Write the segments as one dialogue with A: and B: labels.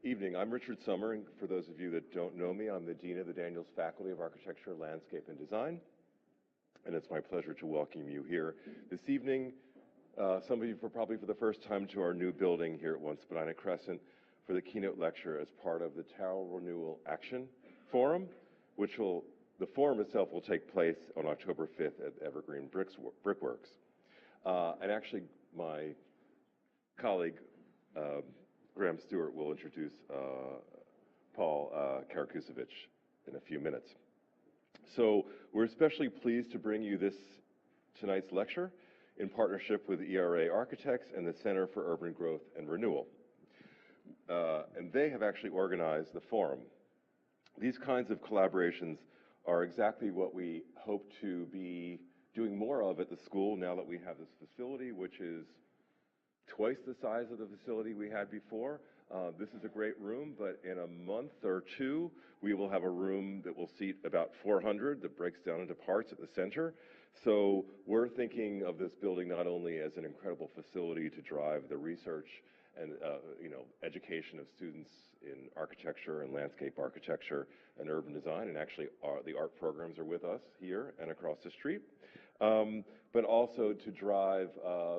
A: Evening. I'm Richard Sommer, and for those of you that don't know me, I'm the Dean of the Daniels Faculty of Architecture, Landscape, and Design, and it's my pleasure to welcome you here this evening. Some of you probably for the first time to our new building here at One Spadina Crescent for the keynote lecture as part of the Tower Renewal Action Forum, the forum itself will take place on October 5th at Evergreen Brickworks. And actually, my colleague, Graeme Stewart, will introduce Paul Karakusevic in a few minutes. So we're especially pleased to bring you tonight's lecture in partnership with ERA Architects and the Center for Urban Growth and Renewal. And they have actually organized the forum. These kinds of collaborations are exactly what we hope to be doing more of at the school now that we have this facility, which is twice the size of the facility we had before. This is a great room, but in a month or two, we will have a room that will seat about 400 that breaks down into parts at the center. So we're thinking of this building not only as an incredible facility to drive the research and education of students in architecture and landscape architecture and urban design, and actually the art programs are with us here and across the street, but also to drive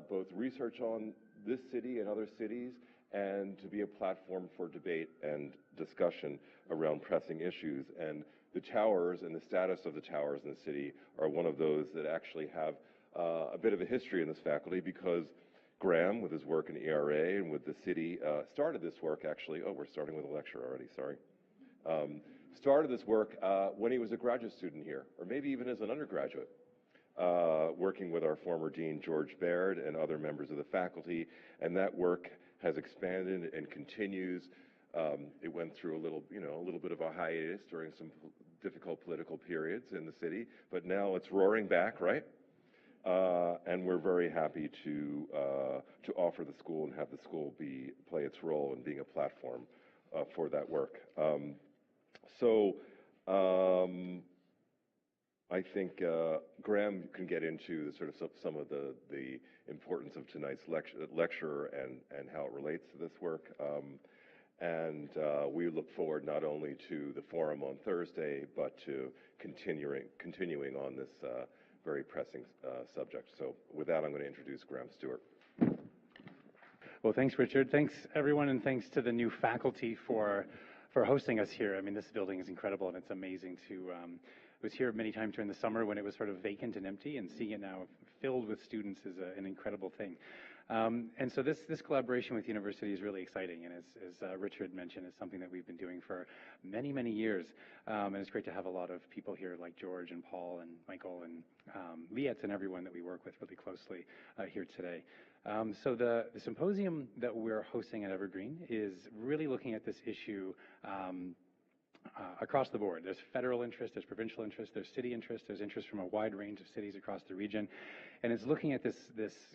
A: both research on this city and other cities, and to be a platform for debate and discussion around pressing issues. And the towers and the status of the towers in the city are one of those that actually have a bit of a history in this faculty, because Graeme, with his work in ERA and with the city, started this work actually. Oh, we're starting with a lecture already, sorry. Started this work when he was a graduate student here, or maybe even as an undergraduate, working with our former dean, George Baird, and other members of the faculty. And that work has expanded and continues. It went through a little bit of a hiatus during some difficult political periods in the city, but now it's roaring back, right? And we're very happy to offer the school and have the school play its role in being a platform for that work. I think Graeme can get into some of the importance of tonight's lecture and how it relates to this work. And we look forward not only to the forum on Thursday, but to continuing on this very pressing subject. So with that, I'm going to introduce Graeme Stewart.
B: Well, thanks, Richard. Thanks, everyone, and thanks to the new faculty for hosting us here. I mean, this building is incredible, and it's amazing to... I was here many times during the summer when it was sort of vacant and empty, and seeing it now filled with students is an incredible thing. And so this collaboration with university is really exciting, and as Richard mentioned, it's something that we've been doing for many, many years. And it's great to have a lot of people here like George and Paul and Michael and Lietz and everyone that we work with really closely here today. So the symposium that we're hosting at Evergreen is really looking at this issue across the board. There's federal interest, there's provincial interest, there's city interest, there's interest from a wide range of cities across the region. And it's looking at this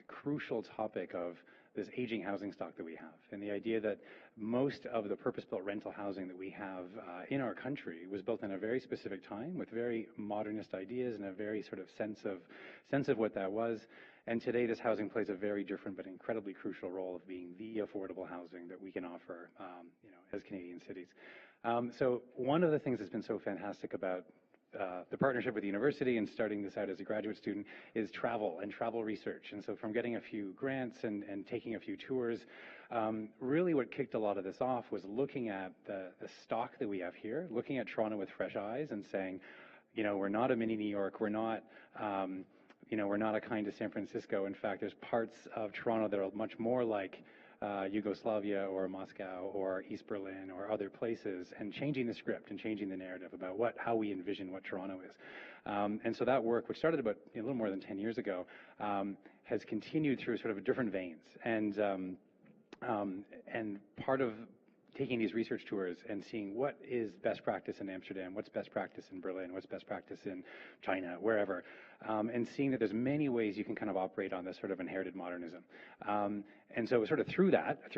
B: crucial topic of this aging housing stock that we have, and the idea that most of the purpose-built rental housing that we have in our country was built in a very specific time with very modernist ideas and a very sort of sense of what that was. And today this housing plays a very different but incredibly crucial role of being the affordable housing that we can offer as Canadian cities. So one of the things that's been so fantastic about the partnership with the university and starting this out as a graduate student is travel and travel research. And so from getting a few grants and taking a few tours, really what kicked a lot of this off was looking at the stock that we have here, looking at Toronto with fresh eyes and saying, we're not a mini New York, we're not a kind of San Francisco. In fact, there's parts of Toronto that are much more like Yugoslavia or Moscow or East Berlin or other places, and changing the script and changing the narrative about how we envision what Toronto is. And so that work, which started about a little more than 10 years ago, has continued through sort of different veins. And part of taking these research tours and seeing what is best practice in Amsterdam, what's best practice in Berlin, what's best practice in China, wherever, and seeing that there's many ways you can kind of operate on this sort of inherited modernism. And so sort of through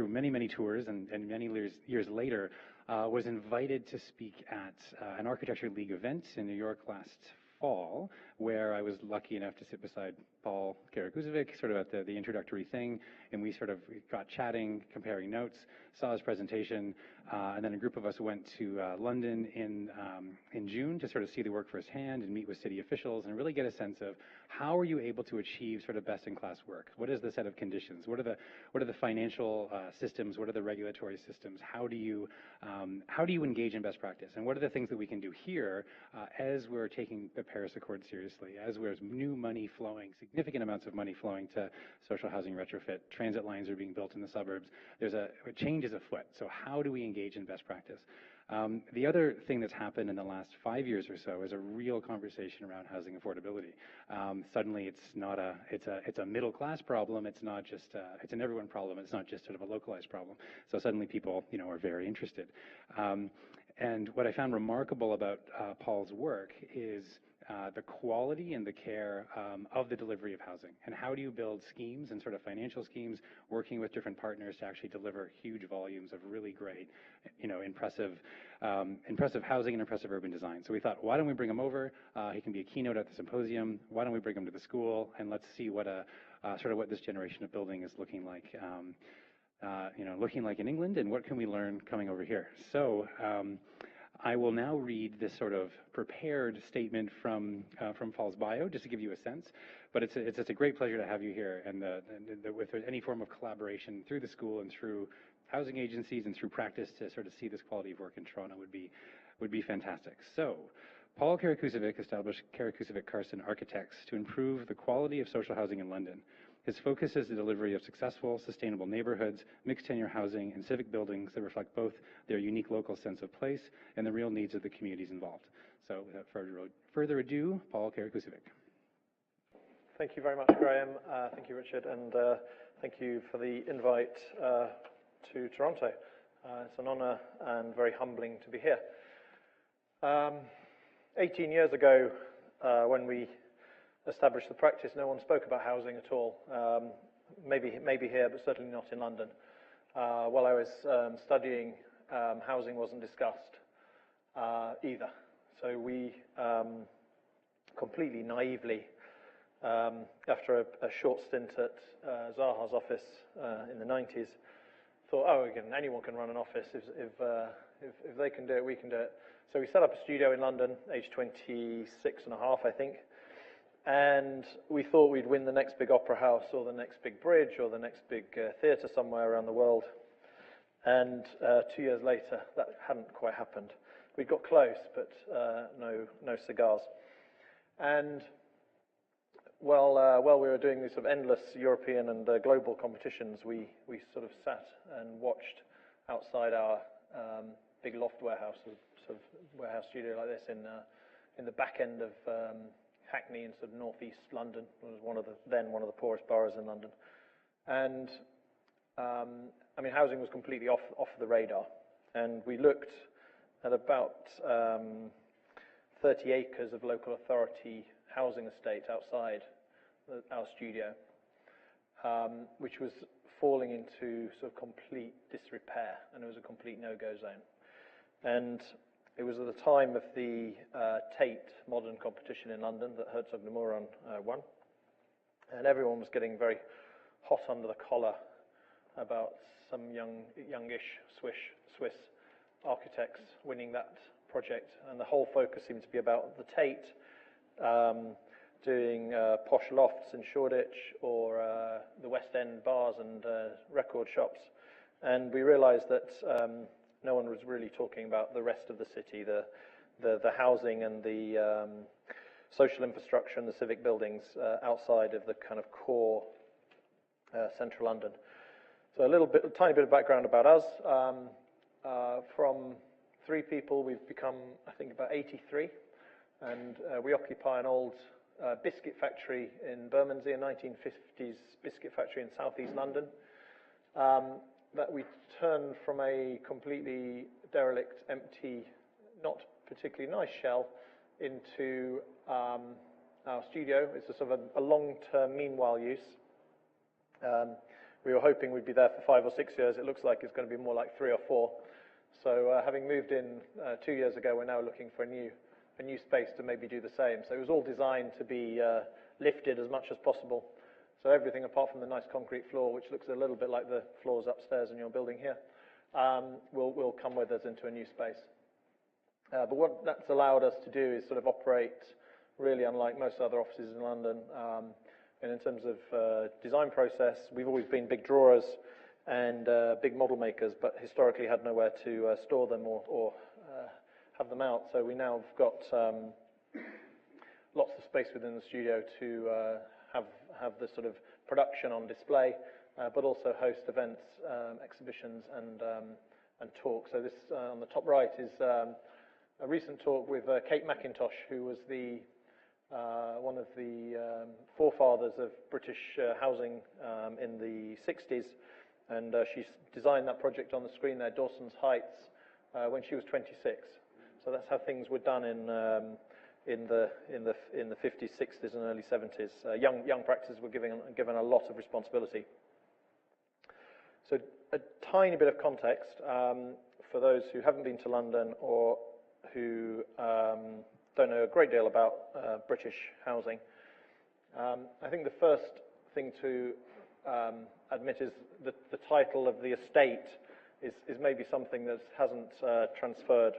B: many, many tours and many years later, was invited to speak at an Architecture League event in New York last fall where I was lucky enough to sit beside Paul Karakusevic, sort of at the introductory thing, and we sort of got chatting, comparing notes, saw his presentation, and then a group of us went to London in June to sort of see the work firsthand and meet with city officials and really get a sense of how are you able to achieve sort of best-in-class work? What is the set of conditions? What are the financial systems? What are the regulatory systems? How do you engage in best practice? And what are the things that we can do here as we're taking the Paris Accord seriously, as there's new money flowing, significant amounts of money flowing to social housing retrofit, transit lines are being built in the suburbs, there's a change is afoot. So how do we engage in best practice? The other thing that's happened in the last 5 years or so is a real conversation around housing affordability. Suddenly, it's a middle class problem. It's not just it's an everyone problem. It's not just sort of a localized problem. So suddenly, people are very interested. And what I found remarkable about Paul's work is the quality and the care of the delivery of housing, and how do you build schemes and sort of financial schemes, working with different partners to actually deliver huge volumes of really great, impressive housing and impressive urban design. So we thought, why don't we bring him over? He can be a keynote at the symposium. Why don't we bring him to the school and let's see what sort of what this generation of building is looking like. Looking like in England, and what can we learn coming over here? So I will now read this sort of prepared statement from Paul's bio, just to give you a sense. But it's a great pleasure to have you here, and with any form of collaboration through the school and through housing agencies and through practice to sort of see this quality of work in Toronto would be fantastic. So, Paul Karakusevic established Karakusevic Carson Architects to improve the quality of social housing in London. His focus is the delivery of successful, sustainable neighborhoods, mixed-tenure housing, and civic buildings that reflect both their unique local sense of place and the real needs of the communities involved. So, without further ado, Paul Karakusevic.
C: Thank you very much, Graeme. Thank you, Richard, and thank you for the invite to Toronto. It's an honour and very humbling to be here. 18 years ago, when we established the practice, no one spoke about housing at all. Maybe here, but certainly not in London. While I was studying, housing wasn't discussed either. So we completely naively, after a short stint at Zaha's office in the 90s, thought, oh, anyone can run an office. If they can do it, we can do it. So we set up a studio in London, age 26 and a half, I think. And we thought we'd win the next big opera house or the next big bridge or the next big theatre somewhere around the world. And 2 years later, that hadn't quite happened. We got close, but no cigars. And while we were doing these sort of endless European and global competitions, we sort of sat and watched outside our big loft warehouse, sort of warehouse studio like this in the back end of Hackney in sort of northeast London. It was one of the poorest boroughs in London. And housing was completely off the radar. And we looked at about 30 acres of local authority housing estate outside our studio, which was falling into sort of complete disrepair, and it was a complete no-go zone. And it was at the time of the Tate Modern competition in London that Herzog de Meuron won, and everyone was getting very hot under the collar about some youngish Swiss architects winning that project, and the whole focus seemed to be about the Tate doing posh lofts in Shoreditch or the West End bars and record shops. And we realized that no one was really talking about the rest of the city, the housing and the social infrastructure and the civic buildings outside of the kind of core central London. So a tiny bit of background about us. From 3 people, we've become, I think, about 83. And we occupy an old biscuit factory in Bermondsey, a 1950s biscuit factory in southeast London, that we turned from a completely derelict, empty, not particularly nice shell into our studio. It's a sort of a long-term meanwhile use. We were hoping we'd be there for 5 or 6 years. It looks like it's going to be more like 3 or 4. So having moved in 2 years ago, we're now looking for a a new space to maybe do the same. So it was all designed to be lifted as much as possible. So everything apart from the nice concrete floor, which looks a little bit like the floors upstairs in your building here, will come with us into a new space. But what that's allowed us to do is sort of operate really unlike most other offices in London. And in terms of design process, we've always been big drawers and big model makers, but historically had nowhere to store them or have them out. So we now have got lots of space within the studio to have the sort of production on display, but also host events, exhibitions, and talks. So this on the top right is a recent talk with Kate McIntosh, who was one of the forefathers of British housing in the 60s, and she designed that project on the screen there, Dawson's Heights, when she was 26. So that's how things were done in the 50s, 60s, and early 70s. Young practices were given a lot of responsibility. So a tiny bit of context for those who haven't been to London or who don't know a great deal about British housing. I think the first thing to admit is that the title of the estate is maybe something that hasn't transferred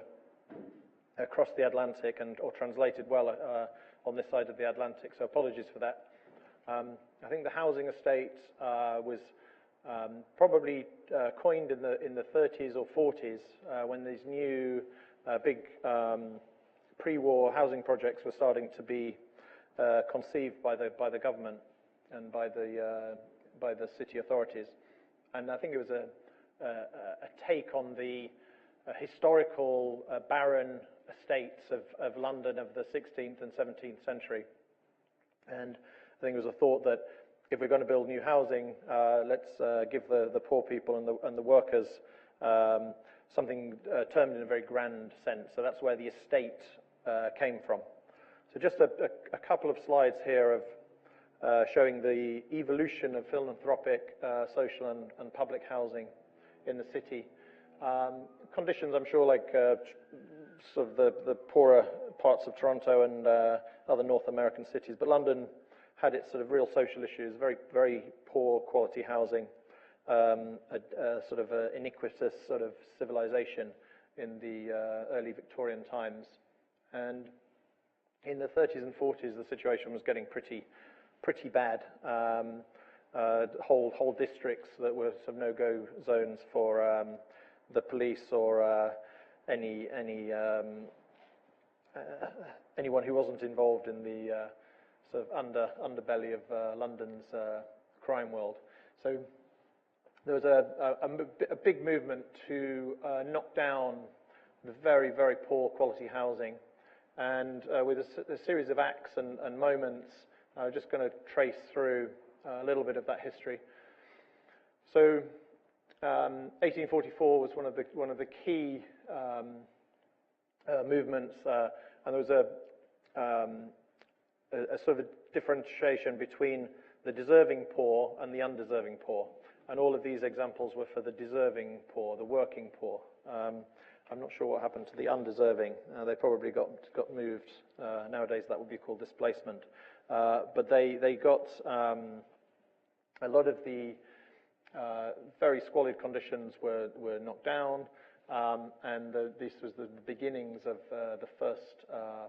C: across the Atlantic or translated well on this side of the Atlantic, so apologies for that. I think the housing estate was probably coined in the 30s or 40s when these new big pre-war housing projects were starting to be conceived by the government and by the city authorities. And I think it was a take on the historical barren estates of London of the 16th and 17th century. And I think it was a thought that if we're going to build new housing, let's give the poor people and the workers something termed in a very grand sense. So that's where the estate came from. So just a couple of slides here of showing the evolution of philanthropic, social and public housing in the city. Conditions, I'm sure, like sort of the poorer parts of Toronto and other North American cities, but London had its sort of real social issues, very, very poor quality housing, a sort of iniquitous sort of civilization in the early Victorian times. And in the 30s and 40s, the situation was getting pretty bad. Whole districts that were sort of no-go zones for the police or anyone who wasn't involved in the sort of underbelly of London's crime world. So there was a big movement to knock down the very, very poor quality housing, and with a series of acts and moments, I'm just going to trace through a little bit of that history. So 1844 was one of the key movements, and there was a sort of a differentiation between the deserving poor and the undeserving poor. And all of these examples were for the deserving poor, the working poor. I'm not sure what happened to the undeserving. They probably got moved. Nowadays that would be called displacement. But they got a lot of the very squalid conditions were knocked down, and this was the beginnings of the first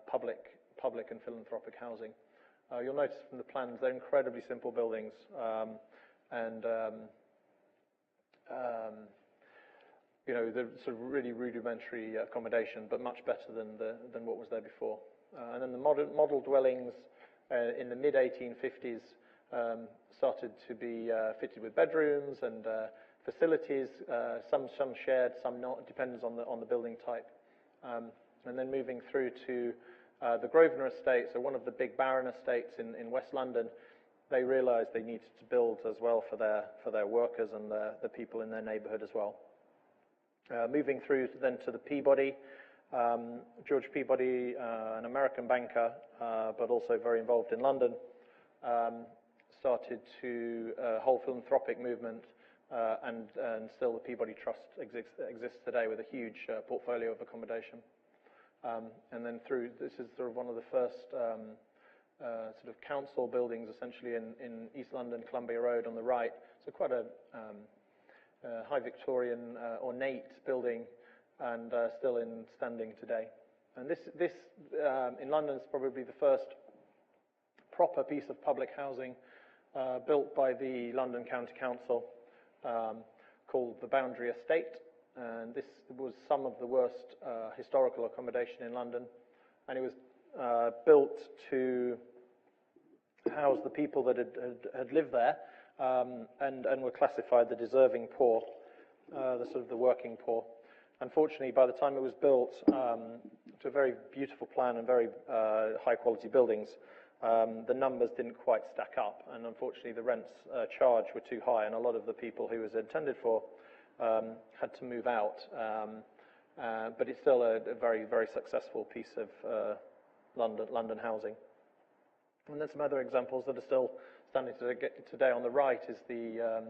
C: public and philanthropic housing. You'll notice from the plans they're incredibly simple buildings, and you know, they're sort of really rudimentary accommodation, but much better than what was there before. And then the model dwellings in the mid-1850s started to be fitted with bedrooms and facilities, some shared, some not. It depends on the building type. And then moving through to the Grosvenor estate, so one of the big barren estates in West London, they realised they needed to build as well for their workers and the people in their neighbourhood as well. Moving through then to the Peabody, George Peabody, an American banker, but also very involved in London, started to whole philanthropic movement, and still the Peabody Trust exists today with a huge portfolio of accommodation. And then this is sort of one of the first sort of council buildings, essentially, in East London, Columbia Road on the right. So quite a high Victorian, ornate building, and still in standing today. And this in London is probably the first proper piece of public housing built by the London County Council, called the Boundary Estate. And this was some of the worst historical accommodation in London, and it was built to house the people that had lived there, and were classified the deserving poor, the sort of the working poor. Unfortunately, by the time it was built, to a very beautiful plan and very high quality buildings, the numbers didn't quite stack up, and unfortunately the rents charged were too high, and a lot of the people who it was intended for had to move out. But it's still a very, very successful piece of London housing. And there's some other examples that are still standing today. On the right is the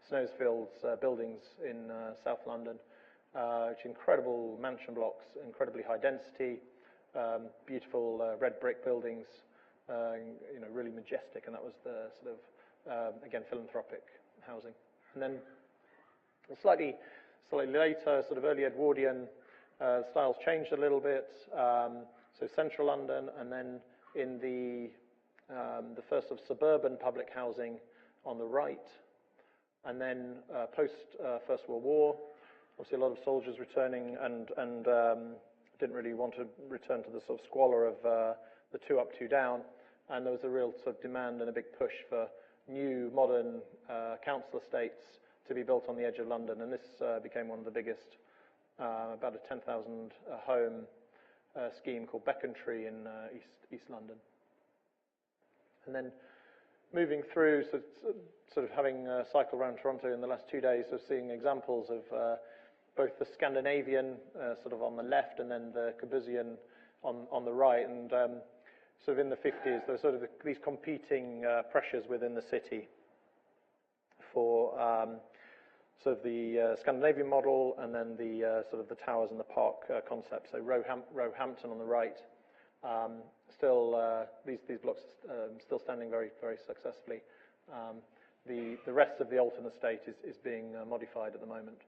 C: Snowsfields buildings in South London, which are incredible mansion blocks, incredibly high density, beautiful red brick buildings, really majestic, and that was the sort of, again, philanthropic housing. And then slightly later, sort of early Edwardian, styles changed a little bit, so central London, and then in the first of suburban public housing on the right, and then post First World War, obviously a lot of soldiers returning and didn't really want to return to the sort of squalor of the two up, two down, and there was a real sort of demand and a big push for new, modern council estates to be built on the edge of London, and this became one of the biggest, about a 10,000 home scheme called Becontree in East London. And then moving through, sort of having cycled around Toronto in the last 2 days, of seeing examples of both the Scandinavian sort of on the left, and then the Corbusian on the right, and sort of in the 50s, there were sort of these competing pressures within the city for sort of the Scandinavian model, and then the sort of the towers and the park concept. So Roehampton on the right, still these blocks still standing very, very successfully. The rest of the Alton estate is being modified at the moment.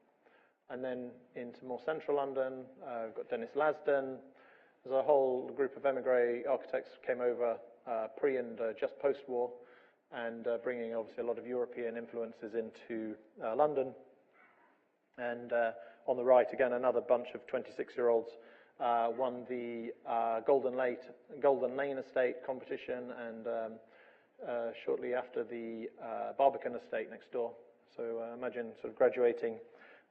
C: And then into more central London, we've got Dennis Lasden. There's a whole group of emigre architects came over pre and just post-war, and bringing obviously a lot of European influences into London. And on the right, again, another bunch of 26-year-olds won the Golden Lane Estate competition, and shortly after the Barbican Estate next door. So imagine sort of graduating,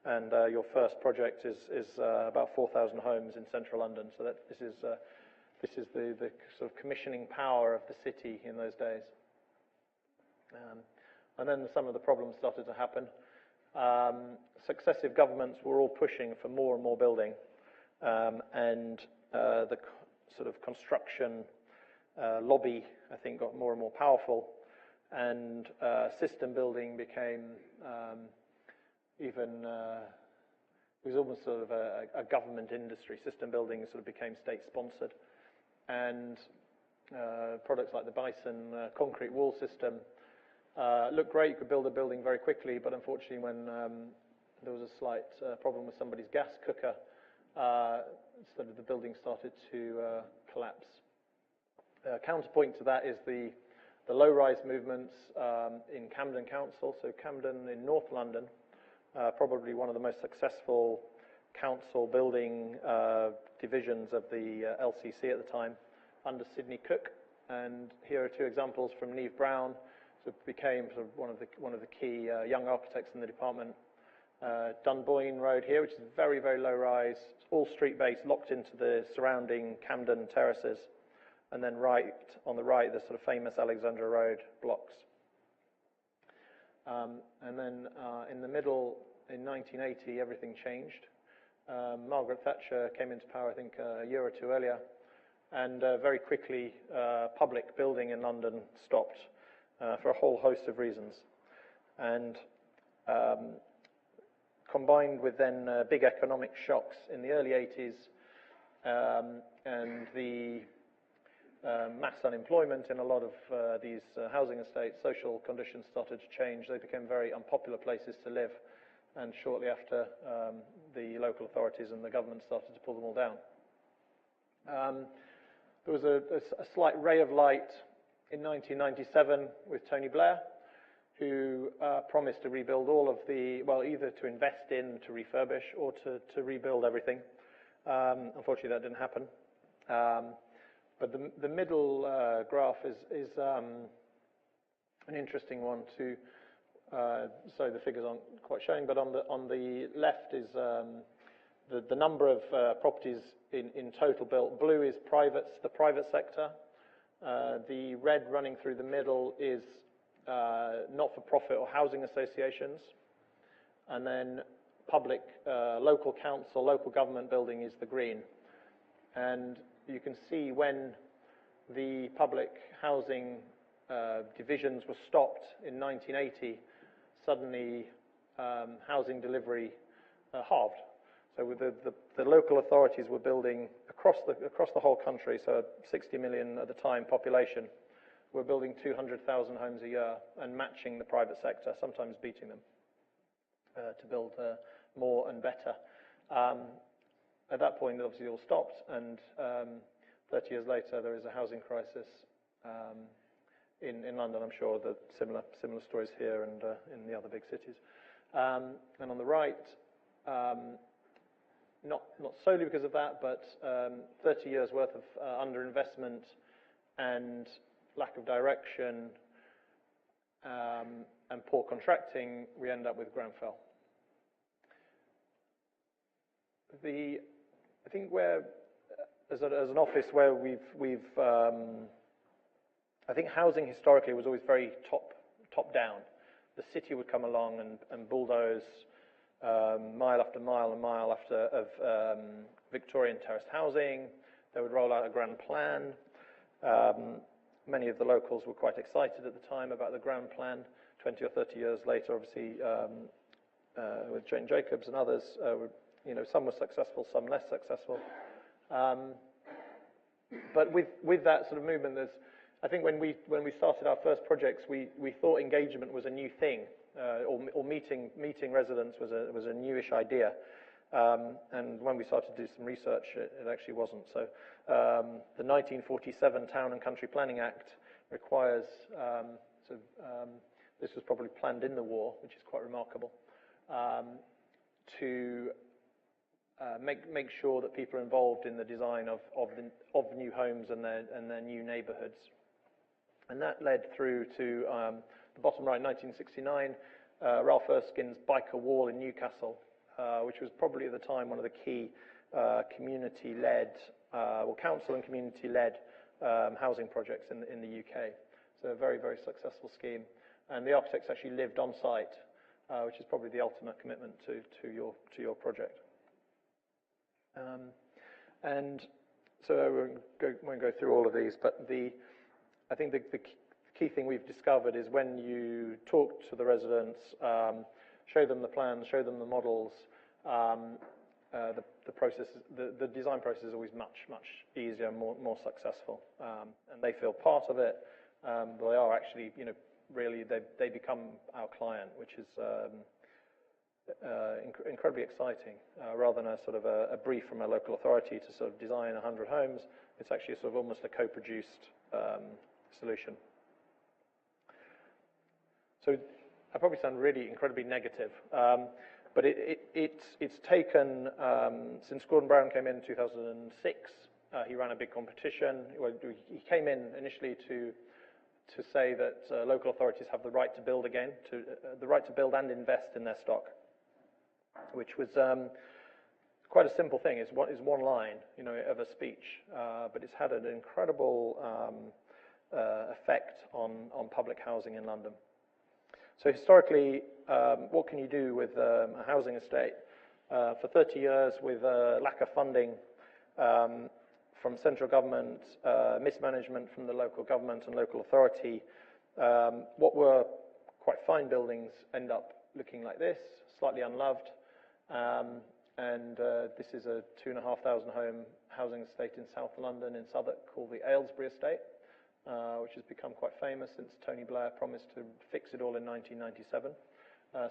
C: and your first project is about 4,000 homes in central London. So this is the sort of commissioning power of the city in those days. And then some of the problems started to happen. Successive governments were all pushing for more and more building, and the sort of construction lobby, I think, got more and more powerful, and system building became it was almost sort of a government industry. System building sort of became state-sponsored, and products like the Bison concrete wall system looked great. You could build a building very quickly, but unfortunately when there was a slight problem with somebody's gas cooker, sort of the building started to collapse. Counterpoint to that is the low-rise movements in Camden Council. So Camden in North London, probably one of the most successful council building divisions of the LCC at the time, under Sidney Cook. And here are two examples from Neve Brown. So it became sort of one of the key young architects in the department. Dunboyne Road here, which is very, very low rise, all street based, locked into the surrounding Camden terraces. And then right on the right, the sort of famous Alexandra Road blocks. And then in the middle, in 1980, everything changed. Margaret Thatcher came into power, I think, a year or two earlier, and very quickly public building in London stopped for a whole host of reasons. And combined with then big economic shocks in the early 80s, and the mass unemployment in a lot of these housing estates, social conditions started to change. They became very unpopular places to live, and shortly after, the local authorities and the government started to pull them all down. There was a slight ray of light in 1997 with Tony Blair, who promised to rebuild all of the, well, either to invest in, to refurbish, or to rebuild everything. Unfortunately, that didn't happen. But the middle graph is an interesting one to, so the figures aren't quite showing, but on the left is the number of properties in total built. Blue is the private sector. The red running through the middle is not-for-profit or housing associations. And then public, local council, local government building is the green. And you can see when the public housing divisions were stopped in 1980, suddenly housing delivery halved. So with the local authorities were building across the whole country, so 60 million at the time population, were building 200,000 homes a year and matching the private sector, sometimes beating them to build more and better. At that point, obviously, it all stopped, and 30 years later, there is a housing crisis in London. I'm sure that similar stories here and in the other big cities. And on the right, not solely because of that, but 30 years worth of underinvestment and lack of direction and poor contracting, we end up with Grenfell. I think we're, as an office where we've I think housing historically was always very top down. The city would come along and bulldoze mile after mile and mile after of Victorian terraced housing. They would roll out a grand plan. Many of the locals were quite excited at the time about the grand plan. 20 or 30 years later, obviously, with Jane Jacobs and others, some were successful, some less successful. But with that sort of movement, I think when we started our first projects, we thought engagement was a new thing, or meeting residents was a newish idea. And when we started to do some research, it actually wasn't. So the 1947 Town and Country Planning Act requires, this was probably planned in the war, which is quite remarkable, to make sure that people are involved in the design of new homes and their new neighbourhoods. And that led through to the bottom right, 1969, Ralph Erskine's Biker Wall in Newcastle, which was probably at the time one of the key community-led, or council and community-led housing projects in the UK. So a very, very successful scheme. And the architects actually lived on site, which is probably the ultimate commitment to your project. And so I won't go through all of these, but I think the key thing we've discovered is when you talk to the residents, show them the plans, show them the models, the process, the design process is always much easier and more successful, and they feel part of it. They are actually, really they become our client, which is incredibly exciting. Rather than a sort of a brief from a local authority to sort of design 100 homes, it's actually sort of almost a co-produced solution. So I probably sound really incredibly negative, but it's taken since Gordon Brown came in 2006. He ran a big competition. He came in initially to say that local authorities have the right to build again, the right to build and invest in their stock, which was quite a simple thing. It's one line, of a speech, but it's had an incredible effect on public housing in London. So historically, what can you do with a housing estate? For 30 years, with lack of funding from central government, mismanagement from the local government and local authority, what were quite fine buildings end up looking like this, slightly unloved, and this is a 2,500 home housing estate in South London in Southwark called the Aylesbury Estate, which has become quite famous since Tony Blair promised to fix it all in 1997.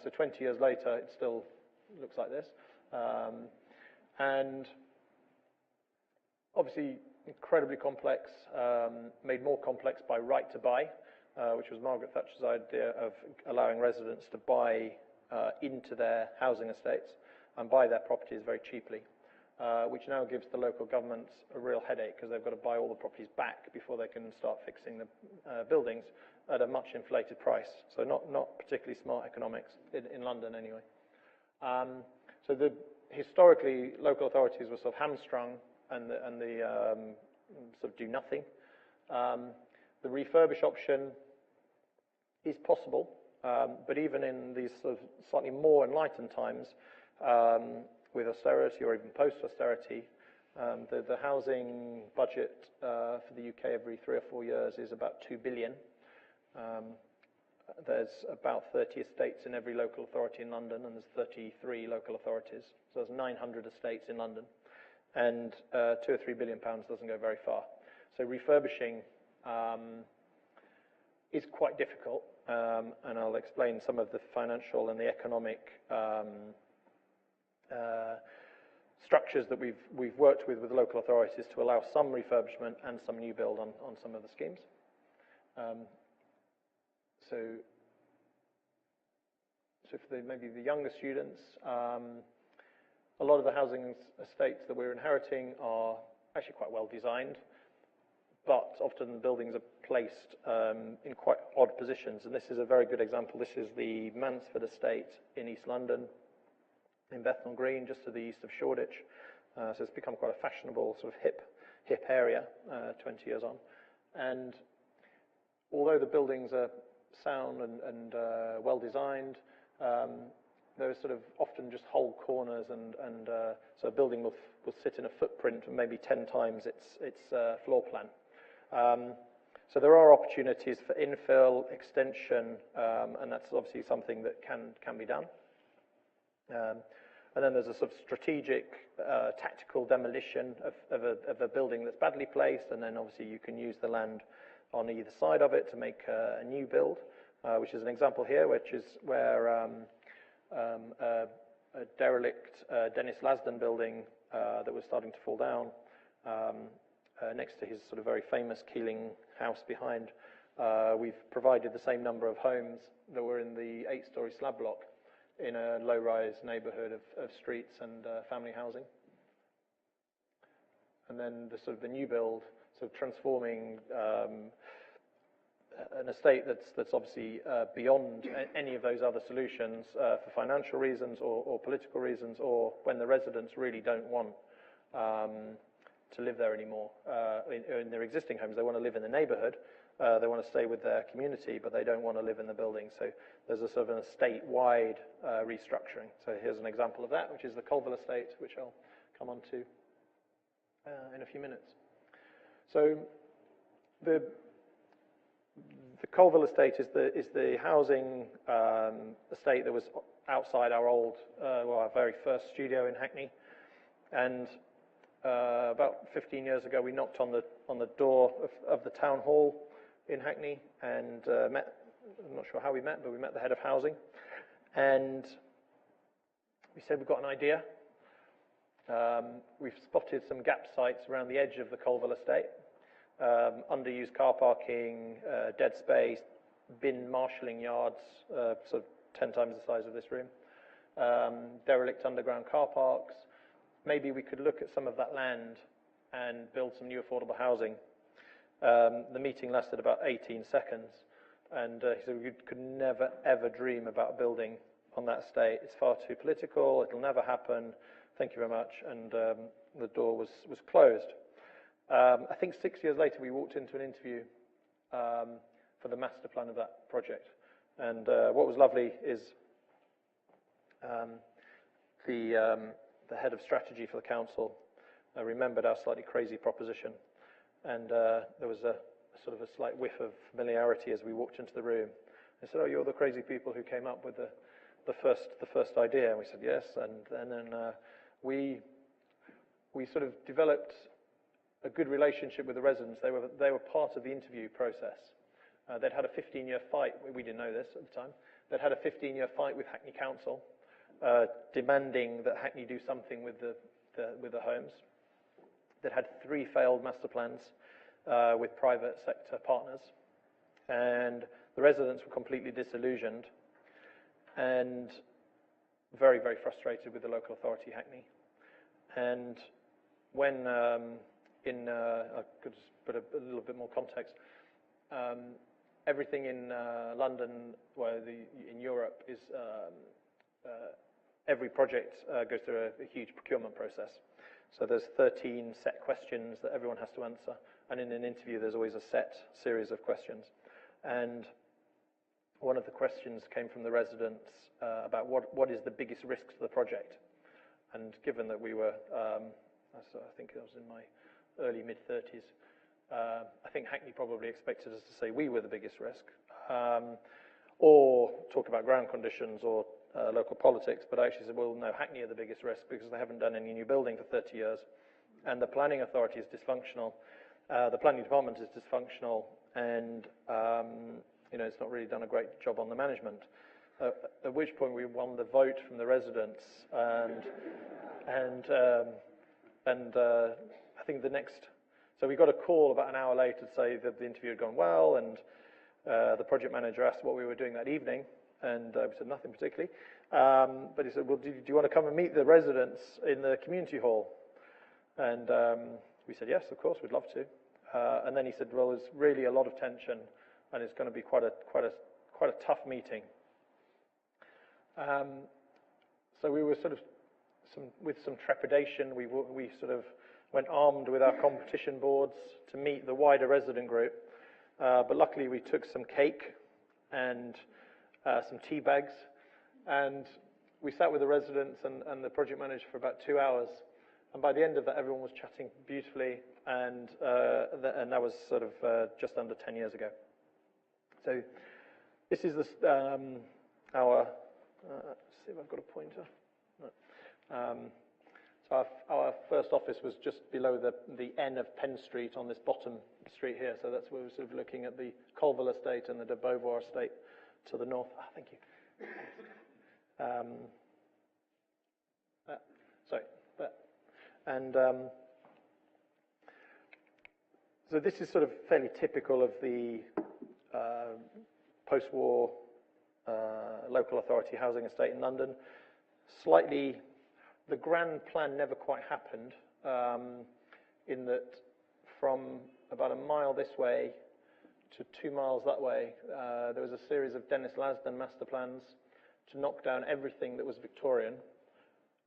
C: So 20 years later, it still looks like this. And obviously incredibly complex, made more complex by right to buy, which was Margaret Thatcher's idea of allowing residents to buy into their housing estates and buy their properties very cheaply, which now gives the local governments a real headache because they've got to buy all the properties back before they can start fixing the buildings at a much inflated price. So not particularly smart economics in London anyway. So historically, local authorities were sort of hamstrung and sort of do nothing. The refurbish option is possible, but even in these sort of slightly more enlightened times, with austerity or even post-austerity, the housing budget for the UK every 3 or 4 years is about 2 billion. There's about 30 estates in every local authority in London, and there's 33 local authorities. So there's 900 estates in London, and £2 or £3 billion doesn't go very far. So refurbishing is quite difficult, and I'll explain some of the financial and the economic structures that we've worked with local authorities to allow some refurbishment and some new build on some of the schemes. So for maybe the younger students, a lot of the housing estates that we're inheriting are actually quite well designed, but often the buildings are placed in quite odd positions, and this is a very good example. This is the Mansford Estate in East London, in Bethnal Green, just to the east of Shoreditch. So it's become quite a fashionable sort of hip area 20 years on. And although the buildings are sound and well designed, there are sort of often just whole corners, and so a building will sit in a footprint of maybe 10 times its floor plan. So there are opportunities for infill, extension, and that's obviously something that can be done. And then there's a sort of strategic, tactical demolition of a building that's badly placed, and then obviously you can use the land on either side of it to make a new build, which is an example here, which is where a derelict Dennis Lasden building that was starting to fall down next to his sort of very famous Keeling house behind. We've provided the same number of homes that were in the 8-storey slab block in a low-rise neighbourhood of streets and family housing. And then the new build, sort of transforming an estate that's obviously beyond any of those other solutions for financial reasons or political reasons, or when the residents really don't want to live there anymore. In their existing homes, they want to live in the neighbourhood, they want to stay with their community, but they don't want to live in the building. So there's a sort of an estate-wide restructuring. So here's an example of that, which is the Colville Estate, which I'll come on to in a few minutes. So the Colville Estate is the housing estate that was outside our our very first studio in Hackney, and about 15 years ago we knocked on the door of the town hall in Hackney and met. I'm not sure how we met, but we met the head of housing, and we said we've got an idea. We've spotted some gap sites around the edge of the Colville Estate. Underused car parking, dead space, bin marshalling yards, sort of 10 times the size of this room, derelict underground car parks. Maybe we could look at some of that land and build some new affordable housing. The meeting lasted about 18 seconds, and he said we could never ever dream about building on that estate. It's far too political, it'll never happen, thank you very much, and the door was closed. I think 6 years later we walked into an interview for the master plan of that project, and what was lovely is the head of strategy for the council remembered our slightly crazy proposition, and there was a sort of a slight whiff of familiarity as we walked into the room. They said, "Oh, you're the crazy people who came up with the first idea." And we said yes, and then we sort of developed a good relationship with the residents. They were part of the interview process. They'd had a 15-year fight. We didn't know this at the time. They'd had a 15-year fight with Hackney Council, demanding that Hackney do something with the homes. They'd had 3 failed master plans with private sector partners, and the residents were completely disillusioned and very, very frustrated with the local authority, Hackney. And when I could just put a little bit more context. Everything in London, in Europe, is every project goes through a huge procurement process. So there's 13 set questions that everyone has to answer, and in an interview there's always a set series of questions. And one of the questions came from the residents about what is the biggest risk to the project. And given that we were, I think I was in my early mid-30s, I think Hackney probably expected us to say we were the biggest risk, or talk about ground conditions or local politics, but I actually said, well, no, Hackney are the biggest risk because they haven't done any new building for 30 years, and the planning authority is dysfunctional, the planning department is dysfunctional, and it's not really done a great job on the management. At which point we won the vote from the residents, and I think so we got a call about an hour later to say that the interview had gone well, and the project manager asked what we were doing that evening, and we said nothing particularly. But he said, well, do you want to come and meet the residents in the community hall? And we said, yes, of course, we'd love to. And then he said, well, there's really a lot of tension, and it's going to be quite a tough meeting. So we were sort of with some trepidation. We sort of went armed with our competition boards to meet the wider resident group. But luckily we took some cake and some tea bags, and we sat with the residents and the project manager for about 2 hours. And by the end of that, everyone was chatting beautifully, and that was sort of just under 10 years ago. So this is our, let's see if I've got a pointer. No. So our first office was just below the N of Penn Street on this bottom street here. So that's where we're sort of looking at the Colville estate and the de Beauvoir estate to the north. Thank you. And so this is sort of fairly typical of the post-war local authority housing estate in London. Slightly, the grand plan never quite happened, in that from about a mile this way to 2 miles that way, there was a series of Dennis Lasden master plans to knock down everything that was Victorian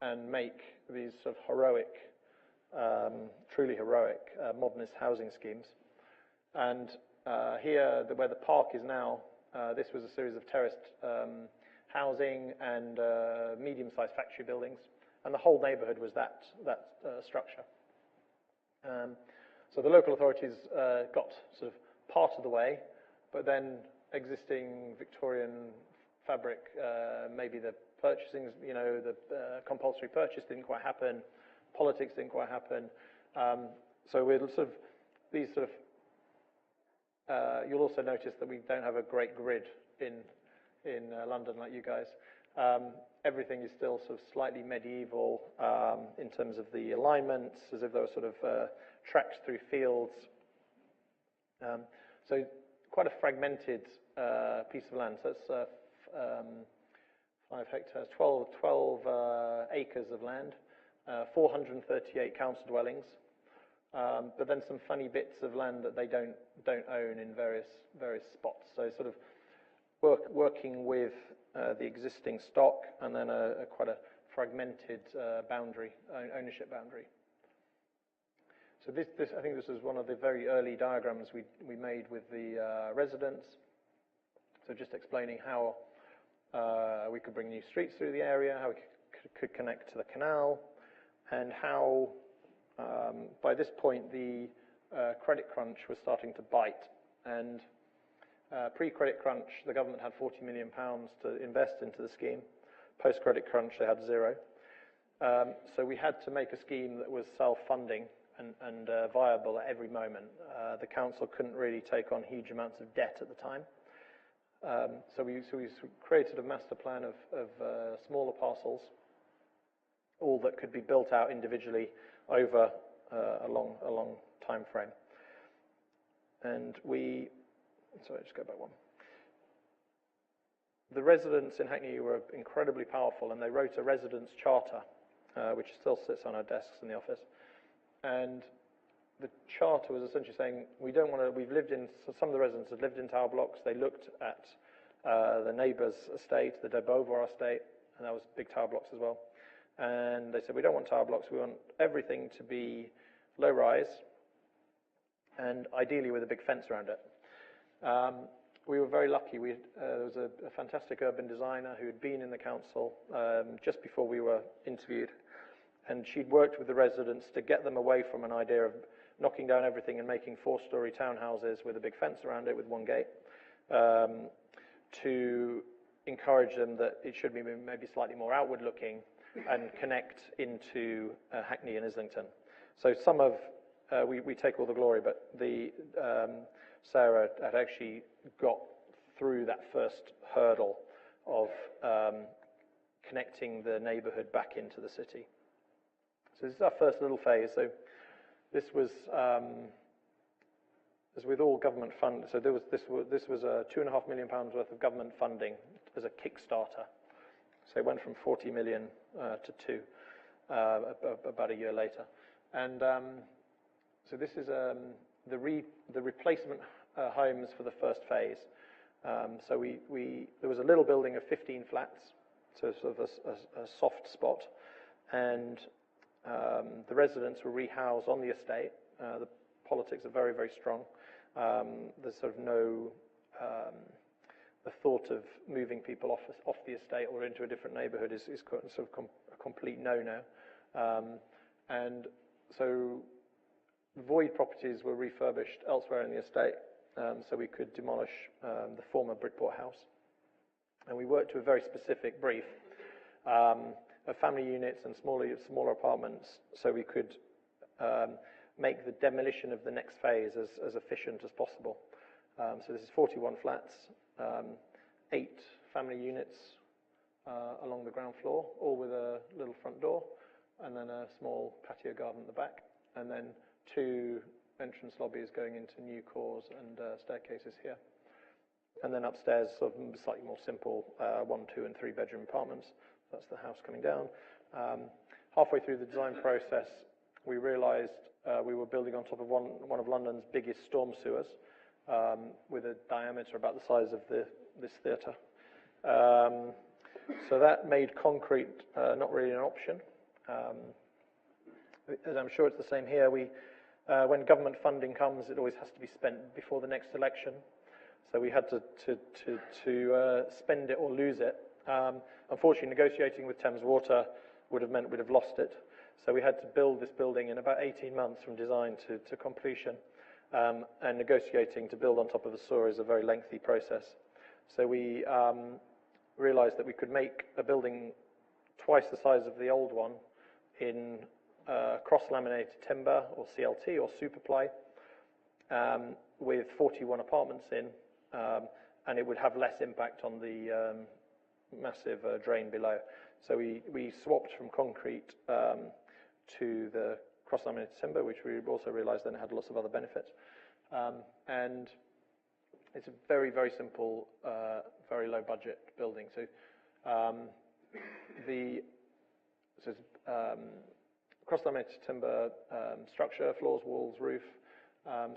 C: and make these sort of heroic, truly heroic modernist housing schemes. And here, where the park is now, this was a series of terraced housing and medium-sized factory buildings, and the whole neighbourhood was that structure. So the local authorities got sort of part of the way, but then existing Victorian fabric, maybe the purchasing, the compulsory purchase didn't quite happen, politics didn't quite happen. So we're sort of these sort of. You'll also notice that we don't have a great grid in London like you guys. Everything is still sort of slightly medieval in terms of the alignments, as if there were sort of tracks through fields. So quite a fragmented piece of land. So it's 5 hectares, 12 acres of land, 438 council dwellings, but then some funny bits of land that they don't own in various spots. So sort of working with the existing stock, and then quite a fragmented ownership boundary. So I think this was one of the very early diagrams we made with the residents. So just explaining how we could bring new streets through the area, how we could connect to the canal, and how by this point the credit crunch was starting to bite. And pre-credit crunch, the government had £40 million to invest into the scheme. Post-credit crunch, they had 0. So we had to make a scheme that was self-funding and viable at every moment. The council couldn't really take on huge amounts of debt at the time. So we created a master plan of smaller parcels, all that could be built out individually over a long time frame. And sorry, just go back one. The residents in Hackney were incredibly powerful, and they wrote a residents' charter, which still sits on our desks in the office. And the charter was essentially saying, some of the residents had lived in tower blocks. They looked at the neighbour's estate, the de Beauvoir estate, and that was big tower blocks as well. And they said, we don't want tower blocks, we want everything to be low-rise, and ideally with a big fence around it. We were very lucky. There was a fantastic urban designer who had been in the council just before we were interviewed, and she'd worked with the residents to get them away from an idea of knocking down everything and making 4-storey townhouses with a big fence around it with one gate, to encourage them that it should be maybe slightly more outward looking and connect into Hackney and Islington. So some of, we take all the glory, but Sarah had actually got through that first hurdle of connecting the neighbourhood back into the city. So this is our first little phase. So this was, as with all government funds, so this was a £2.5 million worth of government funding as a Kickstarter. So it went from 40 million to 2 about a year later. And so this is the replacement homes for the first phase. So there was a little building of 15 flats, so sort of a soft spot, and the residents were rehoused on the estate. The politics are very, very strong. There's sort of no the thought of moving people off the estate or into a different neighbourhood is sort of a complete no-no. And so void properties were refurbished elsewhere in the estate, so we could demolish the former Bridport house. And we worked to a very specific brief of family units and smaller apartments, so we could make the demolition of the next phase as efficient as possible. So this is 41 flats, 8 family units along the ground floor, all with a little front door, and then a small patio garden at the back, and then 2 entrance lobbies going into new cores and staircases here. And then upstairs, sort of slightly more simple 1, 2, and 3 bedroom apartments. That's the house coming down. Halfway through the design process, we realised we were building on top of one of London's biggest storm sewers, with a diameter about the size of this theatre. So that made concrete not really an option. As I'm sure it's the same here, when government funding comes, it always has to be spent before the next election. So we had to spend it or lose it. Unfortunately, negotiating with Thames Water would have meant we'd have lost it. So we had to build this building in about 18 months from design to completion. And negotiating to build on top of the sewer is a very lengthy process. So we realised that we could make a building twice the size of the old one in cross-laminated timber or CLT or superply, with 41 apartments in, and it would have less impact on the massive drain below. So we swapped from concrete to the cross-laminated timber, which we also realised then had lots of other benefits. And it's a very, very simple, very low budget building. So cross-laminated timber structure, floors, walls, roof,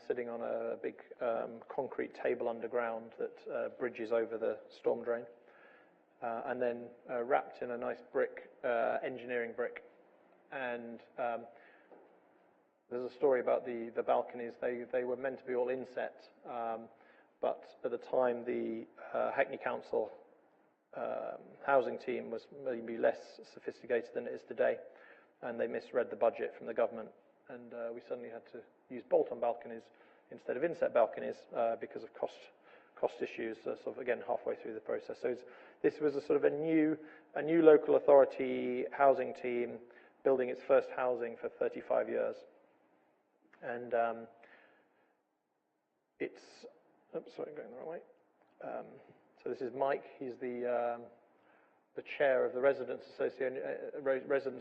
C: sitting on a big concrete table underground that bridges over the storm drain, and then wrapped in a nice brick, engineering brick. And there's a story about the balconies. They were meant to be all inset, but at the time the Hackney Council housing team was maybe less sophisticated than it is today, and they misread the budget from the government, and we suddenly had to use bolt-on balconies instead of inset balconies because of cost issues, sort of again halfway through the process. So this was a sort of a new local authority housing team building its first housing for 35 years. And it's, oops, sorry, going the wrong way. So this is Mike. He's the chair of the Residents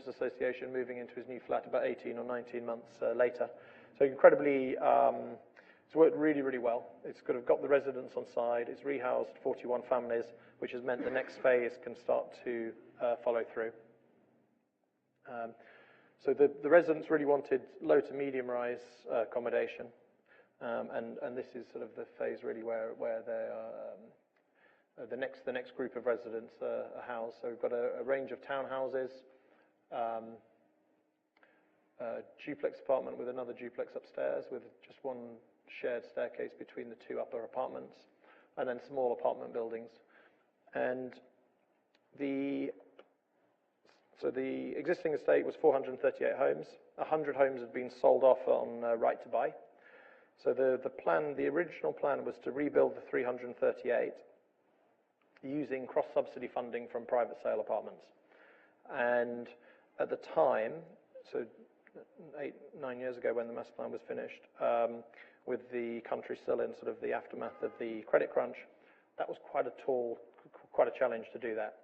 C: Association, moving into his new flat about 18 or 19 months later. So incredibly, it's worked really, really well. It's got the residents on side. It's rehoused 41 families, which has meant the next phase can start to follow through. So the residents really wanted low to medium rise accommodation, and this is sort of the phase really where they are, the next group of residents are housed. So we've got a range of townhouses, a duplex apartment with another duplex upstairs with just one shared staircase between the two upper apartments, and then small apartment buildings. And so the existing estate was 438 homes. 100 homes had been sold off on right to buy. So the original plan was to rebuild the 338 using cross-subsidy funding from private sale apartments. And at the time, so 8-9 years ago when the master plan was finished, with the country still in sort of the aftermath of the credit crunch, that was quite a challenge to do that.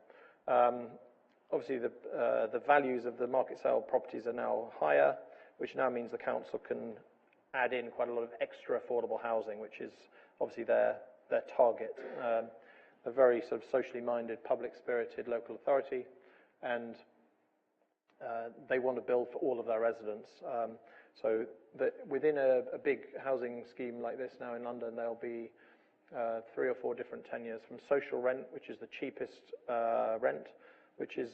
C: Obviously, the values of the market sale properties are now higher, which now means the council can add in quite a lot of extra affordable housing, which is obviously their target. A very sort of socially minded, public-spirited local authority, and they want to build for all of their residents. So within a big housing scheme like this now in London, there'll be 3 or 4 different tenures, from social rent, which is the cheapest rent, which is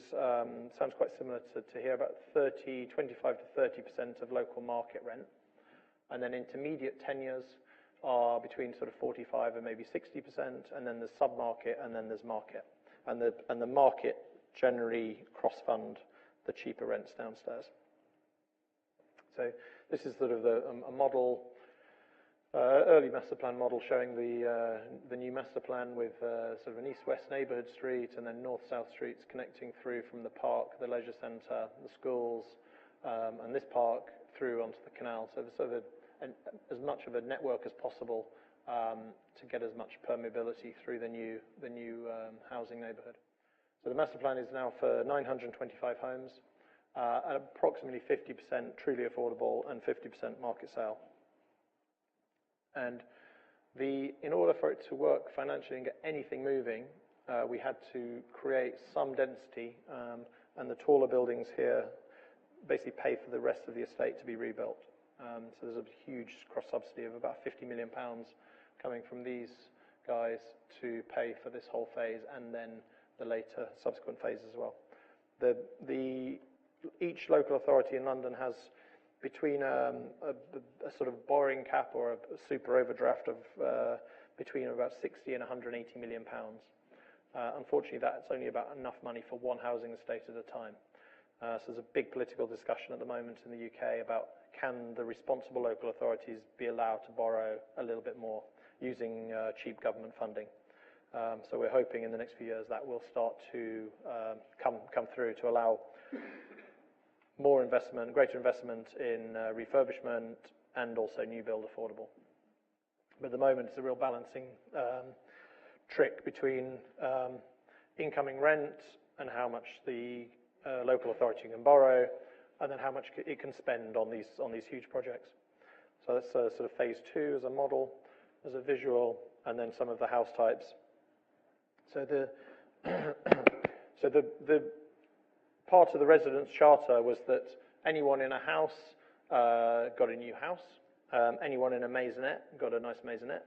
C: sounds quite similar to here, about 25 to 30% of local market rent. And then intermediate tenures are between sort of 45 and maybe 60%, and then there's sub-market, and then there's market. And the market generally cross-fund the cheaper rents downstairs. So this is sort of a model, early master plan model showing the new master plan with sort of an east-west neighbourhood street and then north-south streets connecting through from the park, the leisure centre, the schools, and this park through onto the canal. So sort of as much of a network as possible to get as much permeability through the new housing neighbourhood. So the master plan is now for 925 homes, at approximately 50% truly affordable and 50% market sale. And in order for it to work financially and get anything moving, we had to create some density, and the taller buildings here basically pay for the rest of the estate to be rebuilt. So there's a huge cross-subsidy of about £50 million coming from these guys to pay for this whole phase and then the later subsequent phases as well. Each local authority in London has between a sort of borrowing cap or a super overdraft of between about 60 and 180 million pounds. Unfortunately, that's only about enough money for one housing estate at a time. So there's a big political discussion at the moment in the UK about can the responsible local authorities be allowed to borrow a little bit more using cheap government funding. So we're hoping in the next few years that will start to come through to allow more investment, greater investment in refurbishment and also new build affordable. But at the moment it's a real balancing trick between incoming rent and how much the local authority can borrow, and then how much it can spend on these huge projects. So that's sort of phase 2 as a model, as a visual, and then some of the house types. So the part of the residence charter was that anyone in a house got a new house, anyone in a maisonette got a nice maisonette,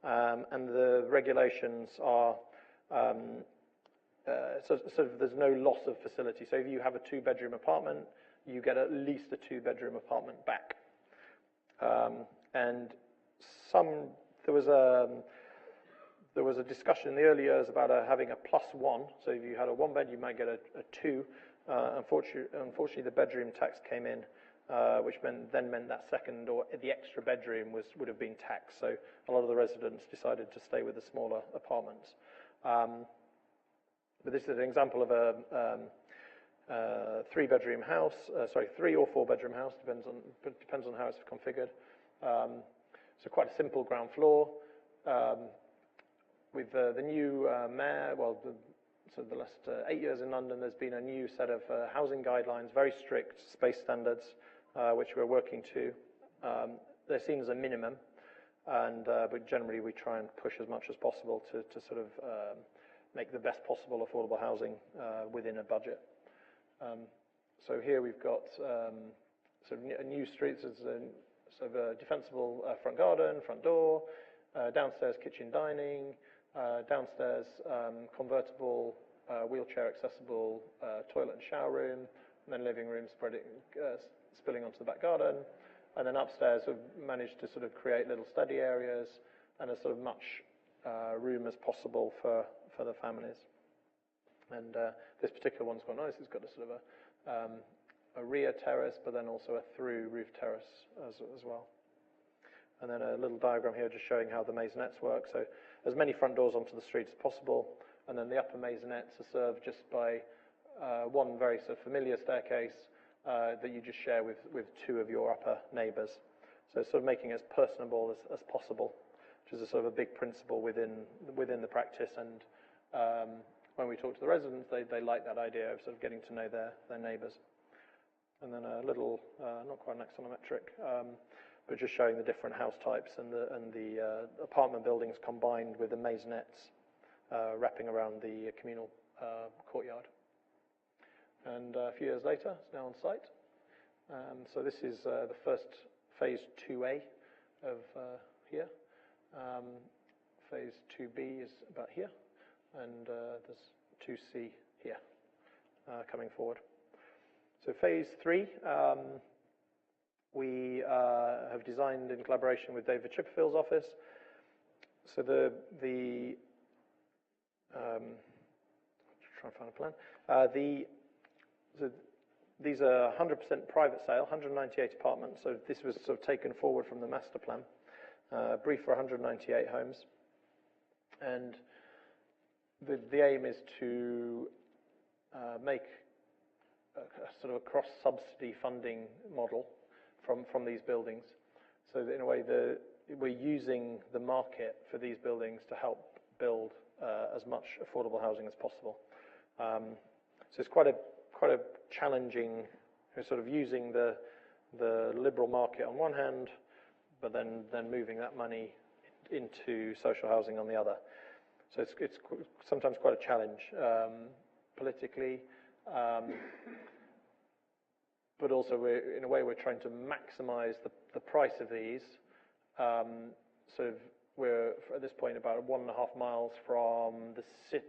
C: and the regulations are so there's no loss of facility. So if you have a 2-bedroom apartment, you get at least a 2-bedroom apartment back. And there was a discussion in the early years about having a +1. So if you had a 1 bed, you might get a 2. Unfortunately, the bedroom tax came in, which meant that second or the extra bedroom would have been taxed. So a lot of the residents decided to stay with the smaller apartments. But this is an example of 3 or 4 bedroom house, depends on how it's configured. So quite a simple ground floor. With the new mayor, so the last 8 years in London, there's been a new set of housing guidelines, very strict space standards, which we're working to. They're seen as a minimum, but generally we try and push as much as possible to sort of make the best possible affordable housing within a budget. So here we've got sort of a new street, sort of a defensible front garden, front door, downstairs kitchen dining, downstairs convertible wheelchair accessible toilet and shower room, and then living room spilling onto the back garden, and then upstairs we've managed to sort of create little study areas and as sort of much room as possible for the families. And this particular one's quite nice. It's got a sort of a rear terrace, but then also a through roof terrace as well. And then a little diagram here just showing how the maisonettes work. So as many front doors onto the street as possible, and then the upper maisonettes are served just by one very sort of familiar staircase that you just share with 2 of your upper neighbours. So sort of making it as personable as possible, which is a sort of a big principle within the practice. And when we talk to the residents, they like that idea of sort of getting to know their neighbours. And then a little, not quite an axonometric, but just showing the different house types and the apartment buildings combined with the maisonettes wrapping around the communal courtyard. And a few years later, it's now on site. So this is the first phase 2A of here. Phase 2B is about here, and there's 2C here coming forward. So phase 3, we have designed in collaboration with David Chipperfield's office. So try and find a plan. So these are 100% private sale, 198 apartments. So this was sort of taken forward from the master plan, brief for 198 homes. And the aim is to make a sort of a cross-subsidy funding model from these buildings. So in a way, we're using the market for these buildings to help build as much affordable housing as possible. So it's quite a challenging, sort of using the liberal market on one hand, but then moving that money into social housing on the other. So it's sometimes quite a challenge politically, but also in a way we're trying to maximise the price of these. So we're at this point about 1.5 miles from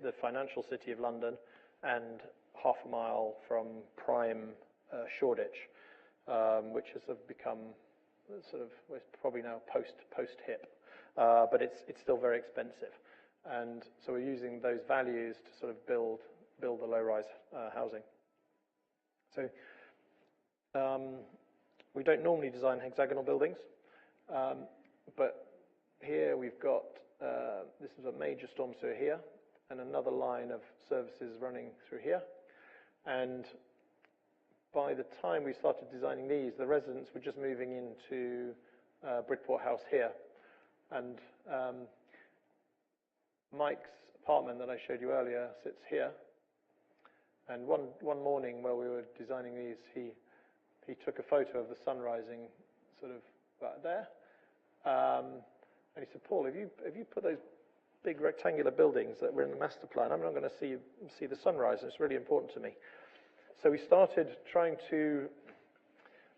C: the financial city of London, and half a mile from prime Shoreditch, which has sort of become it's probably now post-hip, but it's still very expensive. And so we're using those values to sort of build the low-rise housing. So we don't normally design hexagonal buildings, but here we've got, this is a major storm sewer here, and another line of services running through here. And by the time we started designing these, the residents were just moving into Bridport House here. And Mike's apartment that I showed you earlier sits here. And one morning while we were designing these, he took a photo of the sun rising sort of about there. And he said, "Paul, have you put those big rectangular buildings that were in the master plan? I'm not going to see the sunrise, and it's really important to me." So we started trying to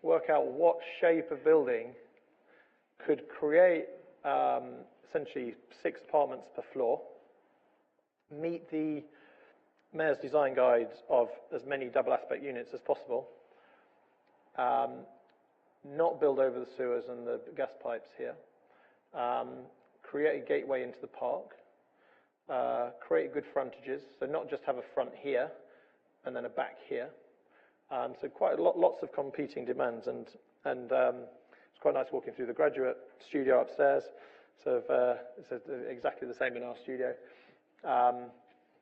C: work out what shape of building could create essentially 6 apartments per floor, meet the Mayor's design guides of as many double aspect units as possible, not build over the sewers and the gas pipes here, create a gateway into the park, create good frontages, so not just have a front here and then a back here. So quite lots of competing demands, and it's quite nice walking through the graduate studio upstairs. So it's exactly the same in our studio.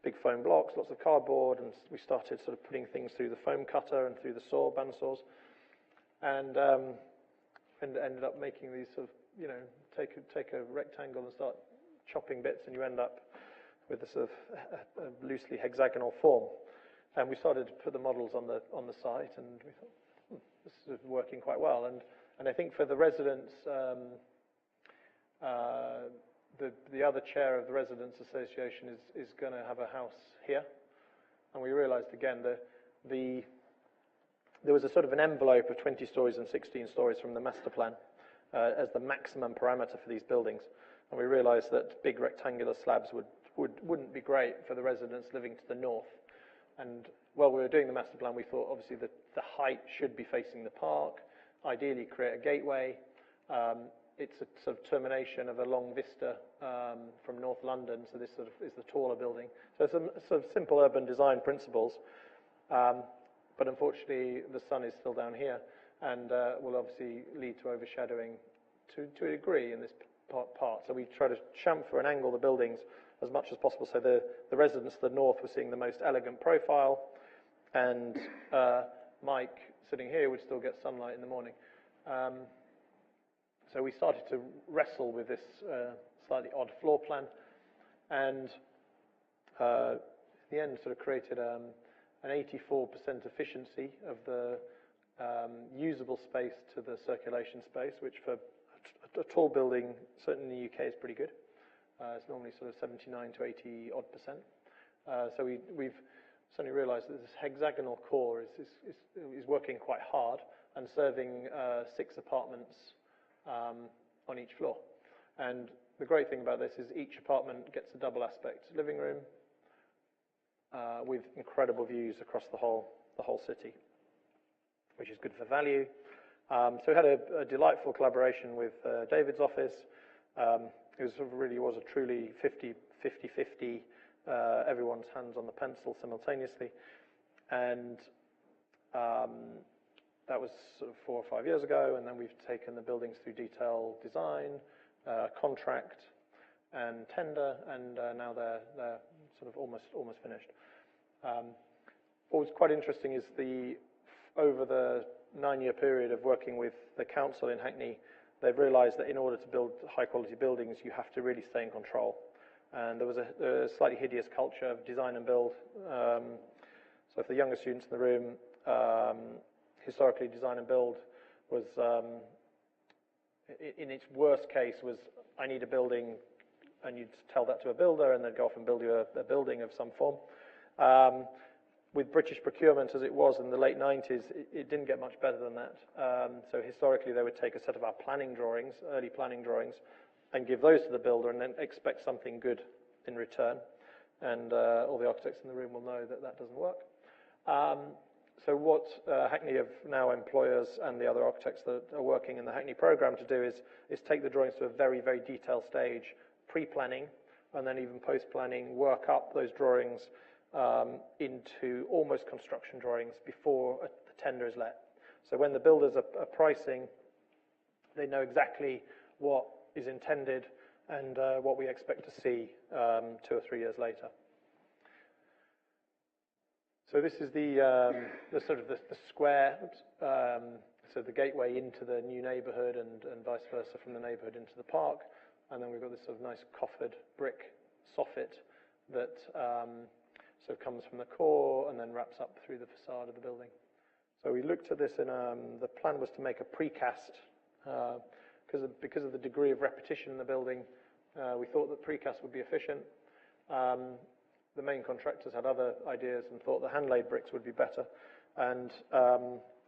C: big foam blocks, lots of cardboard, and we started sort of putting things through the foam cutter and through the bandsaws, and ended up making these sort of, take a rectangle and start chopping bits, and you end up with a sort of a loosely hexagonal form. And we started to put the models on the site, and we thought, this is working quite well. And I think for the residents, the other chair of the Residents Association is going to have a house here. And we realized again there was a sort of an envelope of 20 stories and 16 stories from the master plan as the maximum parameter for these buildings. And we realized that big rectangular slabs wouldn't be great for the residents living to the north. And while we were doing the master plan, we thought obviously that the height should be facing the park, ideally create a gateway. It's a sort of termination of a long vista from North London, so this sort of is the taller building. So some sort of simple urban design principles, but unfortunately the sun is still down here, and will obviously lead to overshadowing to a degree in this part. So we try to chamfer and angle the buildings as much as possible, so the residents to the north were seeing the most elegant profile, and Mike, sitting here, would still get sunlight in the morning. So we started to wrestle with this slightly odd floor plan, and in the end sort of created an 84% efficiency of the usable space to the circulation space, which for a tall building, certainly in the UK, is pretty good. It's normally sort of 79 to 80 odd percent. So we've suddenly realized that this hexagonal core is working quite hard and serving 6 apartments on each floor. And the great thing about this is each apartment gets a double aspect living room with incredible views across the whole city, which is good for value. So we had a delightful collaboration with David's office. It was really was a truly 50-50, everyone's hands on the pencil simultaneously, and that was sort of 4 or 5 years ago. And then we've taken the buildings through detail design, contract, and tender, and now they're sort of almost finished. What was quite interesting is over the 9-year period of working with the council in Hackney, they've realised that in order to build high-quality buildings, you have to really stay in control. And there was a slightly hideous culture of design and build. So for the younger students in the room, historically, design and build was, in its worst case, was I need a building, and you'd tell that to a builder, and they'd go off and build you a building of some form. With British procurement, as it was in the late 90s, it didn't get much better than that. So historically, they would take a set of our planning drawings, early planning drawings, and give those to the builder, and then expect something good in return. And all the architects in the room will know that that doesn't work. So what Hackney have now employers and the other architects that are working in the Hackney program to do is take the drawings to a very, very detailed stage, pre-planning, and then even post-planning, work up those drawings into almost construction drawings before the tender is let. So when the builders are pricing, they know exactly what is intended and what we expect to see 2 or 3 years later. So this is the sort of the square, so the gateway into the new neighbourhood and vice versa from the neighbourhood into the park. And then we've got this sort of nice coffered brick soffit that so comes from the core and then wraps up through the facade of the building. So we looked at this in the plan was to make a precast because of the degree of repetition in the building. We thought that precast would be efficient. The main contractors had other ideas and thought the hand-laid bricks would be better, and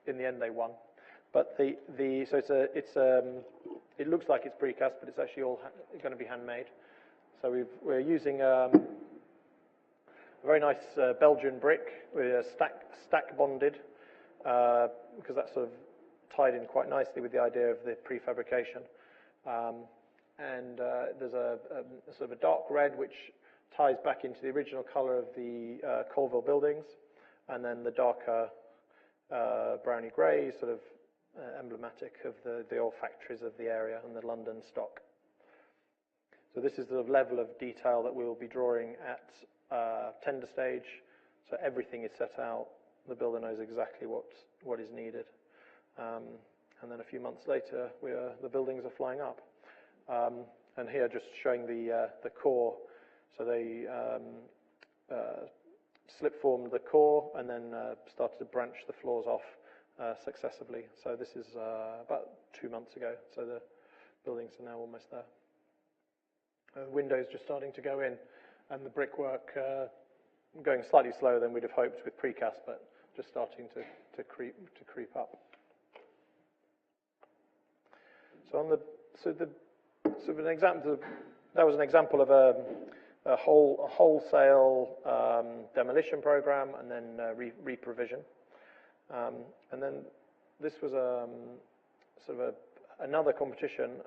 C: in the end they won. But so it looks like it's precast, but it's actually all going to be handmade. So we're using a very nice Belgian brick with stack bonded, because that's sort of tied in quite nicely with the idea of the prefabrication. And there's a sort of a dark red which ties back into the original colour of the Colville buildings, and then the darker browny grey, sort of emblematic of the old factories of the area and the London stock. So this is the level of detail that we'll be drawing at tender stage, so everything is set out. The builder knows exactly what is needed. And then a few months later, the buildings are flying up. And here just showing the core. So they slip formed the core and then started to branch the floors off successively. So this is about 2 months ago. So the buildings are now almost there. The windows just starting to go in, and the brickwork going slightly slower than we'd have hoped with precast, but just starting to creep up. So an example. That was an example of a wholesale demolition program, and then reprovision. And then this was another competition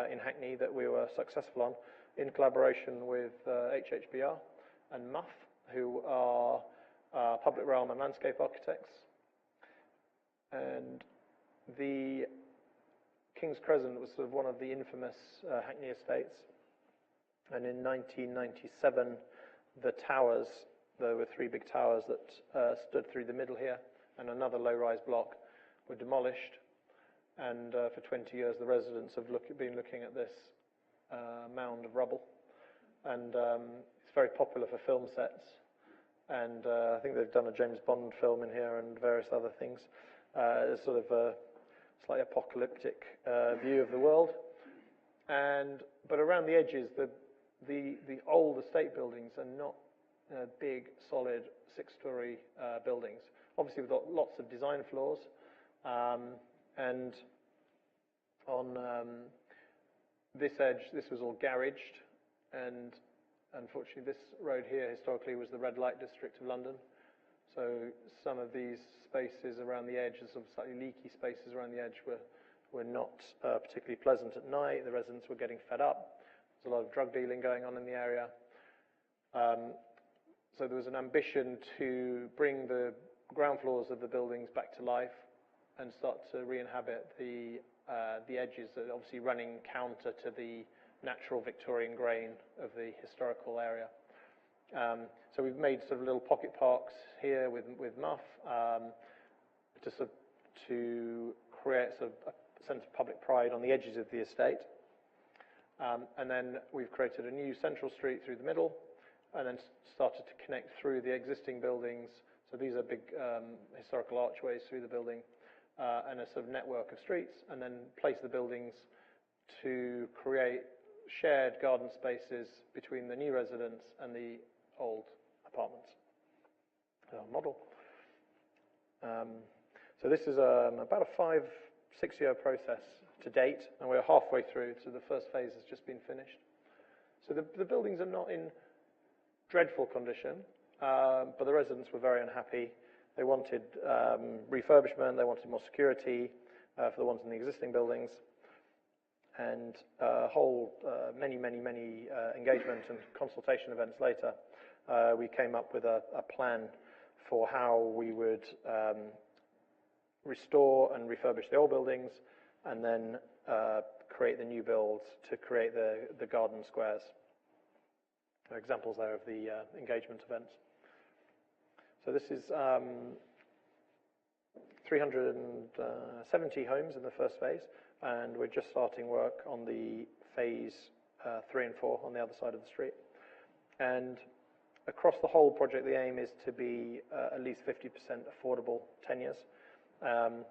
C: in Hackney that we were successful on, in collaboration with HHBR and MUF, who are public realm and landscape architects. And the King's Crescent was sort of one of the infamous Hackney estates. And in 1997, the towers, there were 3 big towers that stood through the middle here, and another low-rise block, were demolished. And for 20 years, the residents have been looking at this mound of rubble. And it's very popular for film sets. And I think they've done a James Bond film in here and various other things. It's sort of a slightly apocalyptic view of the world. But around the edges, the old estate buildings are not big, solid 6-story buildings. Obviously, we've got lots of design flaws. And on this edge, this was all garaged, and unfortunately this road here historically was the red light district of London. So some of these spaces around the edge, some slightly leaky spaces around the edge, were not particularly pleasant at night. The residents were getting fed up. There's a lot of drug dealing going on in the area. So there was an ambition to bring the ground floors of the buildings back to life and start to re-inhabit the edges that are obviously running counter to the natural Victorian grain of the historical area. So we've made sort of little pocket parks here with MUF to create sort of a sense of public pride on the edges of the estate. And then we've created a new central street through the middle, and then started to connect through the existing buildings. So these are big historical archways through the building, and a sort of network of streets, and then place the buildings to create shared garden spaces between the new residents and the old apartments. Model. So this is about a 5-6 year process to date, and we're halfway through, so the first phase has just been finished. So the buildings are not in dreadful condition, but the residents were very unhappy. They wanted refurbishment, they wanted more security for the ones in the existing buildings, and many engagement and consultation events later, we came up with a plan for how we would restore and refurbish the old buildings, and then create the new builds to create the garden squares. There are examples there of the engagement events. So this is 370 homes in the first phase, and we're just starting work on the phase 3 and 4 on the other side of the street. And across the whole project, the aim is to be at least 50% affordable tenures. And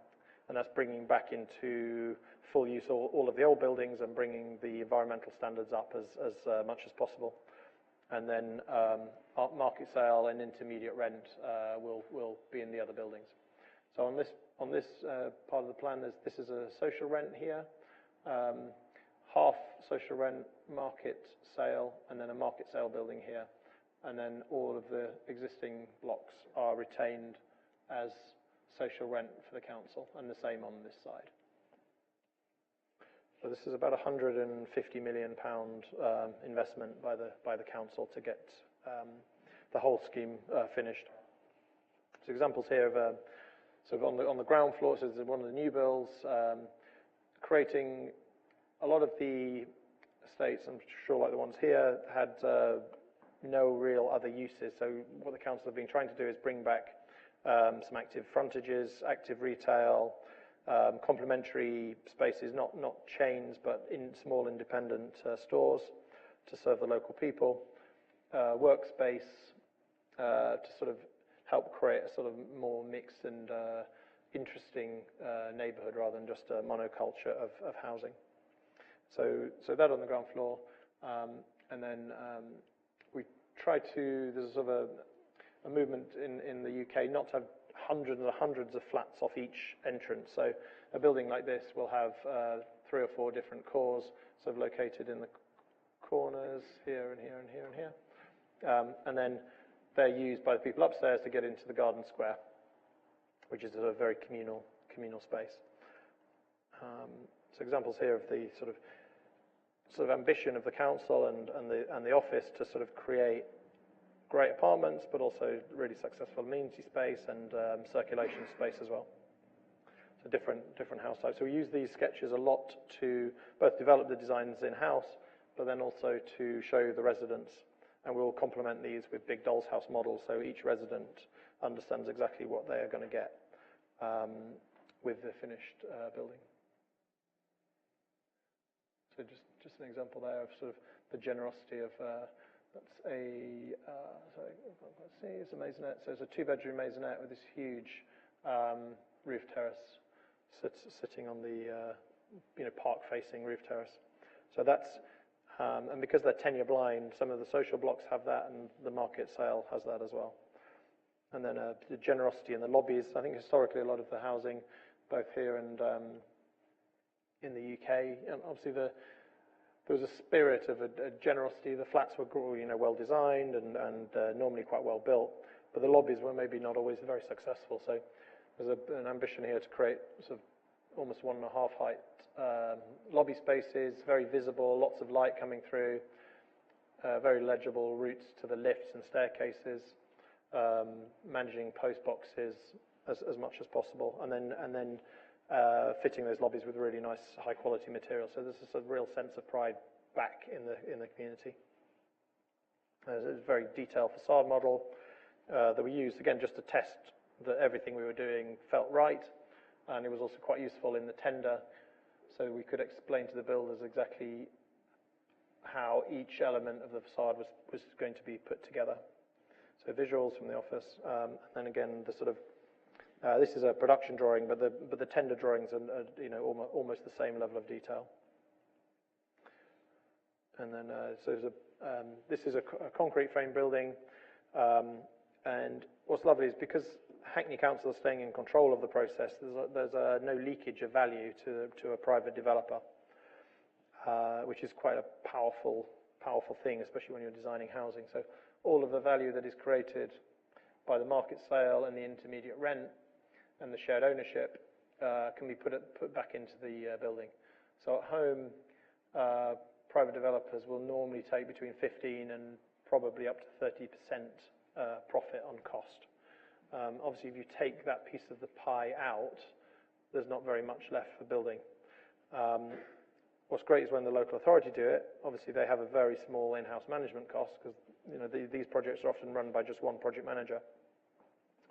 C: that's bringing back into full use all of the old buildings and bringing the environmental standards up as much as possible. And then market sale and intermediate rent will be in the other buildings. So on this part of the plan, this is a social rent here, half social rent, market sale, and then a market sale building here. And then all of the existing blocks are retained as social rent for the council, and the same on this side. So this is about £150 million investment by the council to get the whole scheme finished. So examples here of so on the ground floor, so this is one of the new builds, creating a lot of the estates, I'm sure like the ones here, had no real other uses. So what the council have been trying to do is bring back some active frontages, active retail, complementary spaces, not chains, but in small independent stores to serve the local people, workspace to sort of help create a sort of more mixed and interesting neighbourhood rather than just a monoculture of housing. So that on the ground floor, and then we try to, there's sort of a movement in the UK not to have hundreds and hundreds of flats off each entrance. So a building like this will have 3 or 4 different cores, sort of located in the corners here and here and here and here. And then they're used by the people upstairs to get into the garden square, which is a very communal space. So examples here of the sort of ambition of the council and the office to sort of create great apartments, but also really successful amenity space and circulation space as well. So different house types. So we use these sketches a lot to both develop the designs in-house, but then also to show the residents. And we'll complement these with big doll's house models, so each resident understands exactly what they are going to get with the finished building. So just an example there of sort of the generosity of, that's a, sorry, let's see, it's a maisonette. So it's a 2-bedroom maisonette with this huge roof terrace sitting on the, park-facing roof terrace. So that's, and because they're tenure blind, some of the social blocks have that, and the market sale has that as well. And then the generosity in the lobbies. I think historically a lot of the housing, both here and in the UK, obviously there was a spirit of a generosity. The flats were well designed and normally quite well built, but the lobbies were maybe not always very successful. So there's an ambition here to create sort of almost 1.5 height lobby spaces, very visible, lots of light coming through, very legible routes to the lifts and staircases, managing post boxes as much as possible, and then fitting those lobbies with really nice high quality material. So there's a real sense of pride back in the community. There's a very detailed facade model that we used again just to test that everything we were doing felt right, and it was also quite useful in the tender, so we could explain to the builders exactly how each element of the facade was going to be put together. So visuals from the office, and then again the sort of this is a production drawing, but the tender drawings are almost the same level of detail. And then so this is a concrete frame building, and what's lovely is because Hackney Council is staying in control of the process, there's no leakage of value to a private developer, which is quite a powerful thing, especially when you're designing housing. So all of the value that is created by the market sale and the intermediate rent and the shared ownership can be put back into the building. So at home, private developers will normally take between 15 and probably up to 30% profit on cost. Obviously, if you take that piece of the pie out, there's not very much left for building. What's great is when the local authority do it, obviously they have a very small in-house management cost because these projects are often run by just one project manager.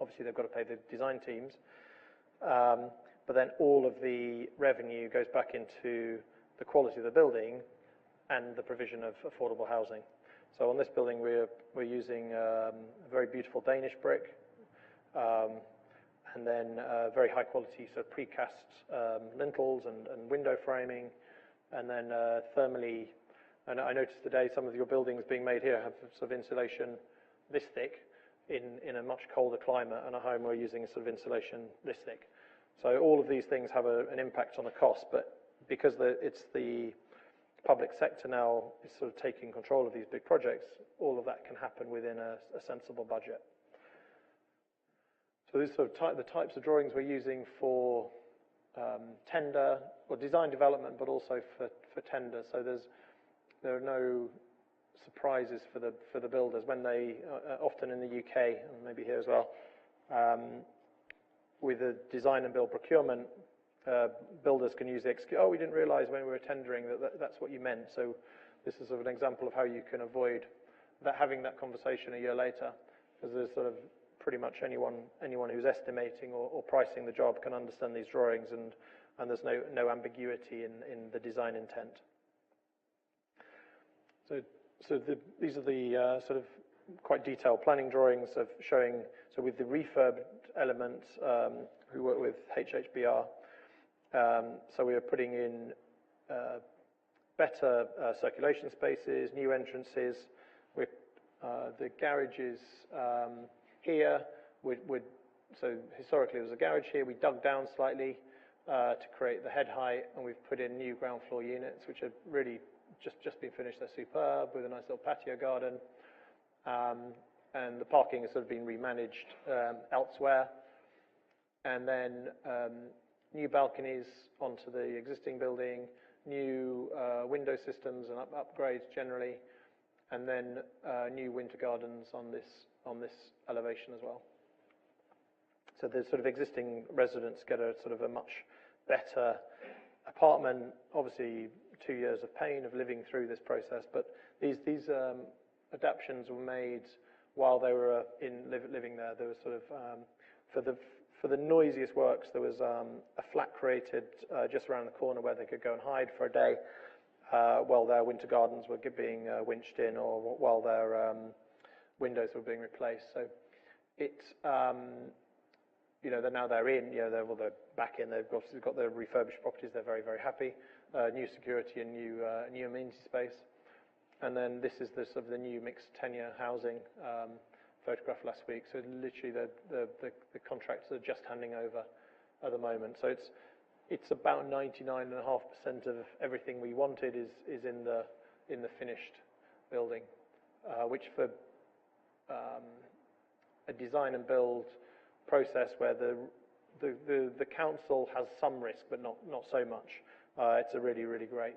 C: Obviously, they've got to pay the design teams, but then all of the revenue goes back into the quality of the building and the provision of affordable housing. So on this building, we're using a very beautiful Danish brick, and then very high quality sort of precast lintels and window framing, and then thermally. And I noticed today some of your buildings being made here have sort of insulation this thick in a much colder climate, and at home we're using sort of insulation this thick. So all of these things have an impact on the cost, but because it's the public sector now is sort of taking control of these big projects, all of that can happen within a sensible budget. So these sort of the types of drawings we're using for tender or design development, but also for tender. So there are no surprises for the builders when they often in the UK and maybe here as well with the design and build procurement. Builders can use the excuse, we didn't realize when we were tendering that's what you meant. So this is sort of an example of how you can avoid having that conversation a year later, because there's sort of pretty much anyone who's estimating or pricing the job can understand these drawings, and there's no ambiguity in the design intent. So these are the sort of quite detailed planning drawings of showing, so with the refurbed element, we work with HHBR, so we are putting in better circulation spaces, new entrances. The garages here, so historically there was a garage here, we dug down slightly to create the head height, and we've put in new ground floor units, which are really just been finished. They're superb, with a nice little patio garden. And the parking has sort of been remanaged elsewhere. And then new balconies onto the existing building, new window systems and upgrades generally, and then new winter gardens on this elevation as well. So the sort of existing residents get a sort of a much better apartment. Obviously, 2 years of pain of living through this process, but these adaptations were made while they were living there. There was sort of for the noisiest works, there was a flat created just around the corner where they could go and hide for a day while their winter gardens were being winched in, or while their windows were being replaced. So it's they're in. They're back in. They've obviously got their refurbished properties. They're very, very happy. New security and new amenity space. And then this is the new mixed tenure housing photographed last week. So literally the contractors are just handing over at the moment. So it's about 99.5% of everything we wanted is in the finished building, which for a design and build process where the council has some risk but not so much. It's a really, really great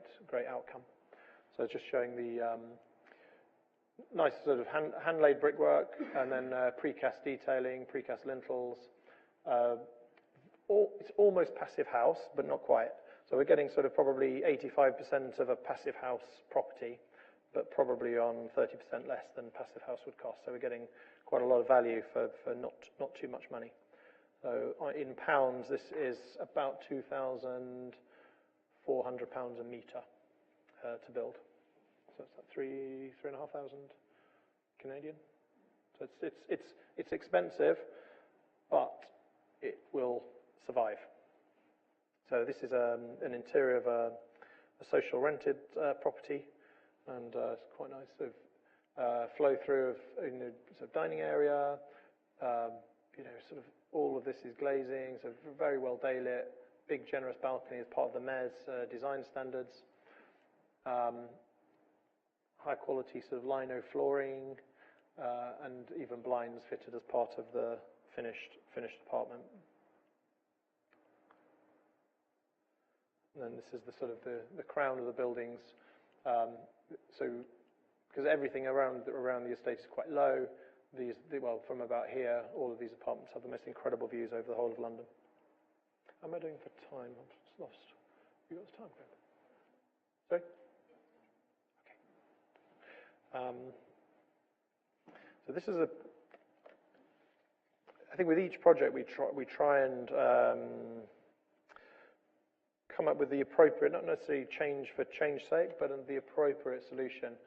C: outcome. So it's just showing the nice sort of hand-laid brickwork, and then precast detailing, precast lintels. It's almost passive house, but not quite. So we're getting sort of probably 85% of a passive house property, but probably on 30% less than passive house would cost. So we're getting quite a lot of value for not too much money. So in pounds, this is about £2,400 a metre to build. So it's like 3,500 Canadian. So it's expensive, but it will survive. So this is an interior of a social rented property, and it's quite nice. Sort of flow through of sort of dining area. Sort of all of this is glazing, so very well daylit. Big generous balcony as part of the mayor's design standards. High quality sort of lino flooring, and even blinds fitted as part of the finished apartment. And then this is the sort of the crown of the buildings. So because everything around the estate is quite low, from about here, all of these apartments have the most incredible views over the whole of London. How am I doing for time? I'm just lost. You got the time, Graeme? Sorry? Okay. So this is I think with each project we try and come up with the appropriate, not necessarily change for change's sake, but the appropriate solution.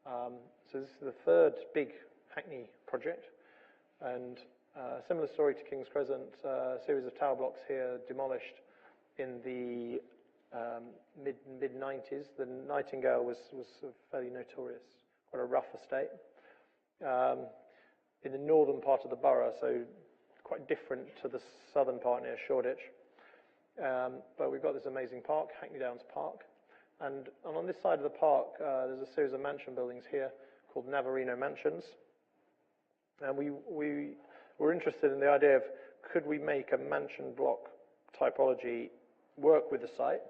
C: So this is the third big Hackney project, and similar story to King's Crescent. A series of tower blocks here demolished in the mid-90s. The Nightingale was fairly notorious, quite a rough estate. In the northern part of the borough, so quite different to the southern part near Shoreditch. But we've got this amazing park, Hackney Downs Park, and on this side of the park there's a series of mansion buildings here called Navarino Mansions, and we were interested in the idea of could we make a mansion block typology work with the site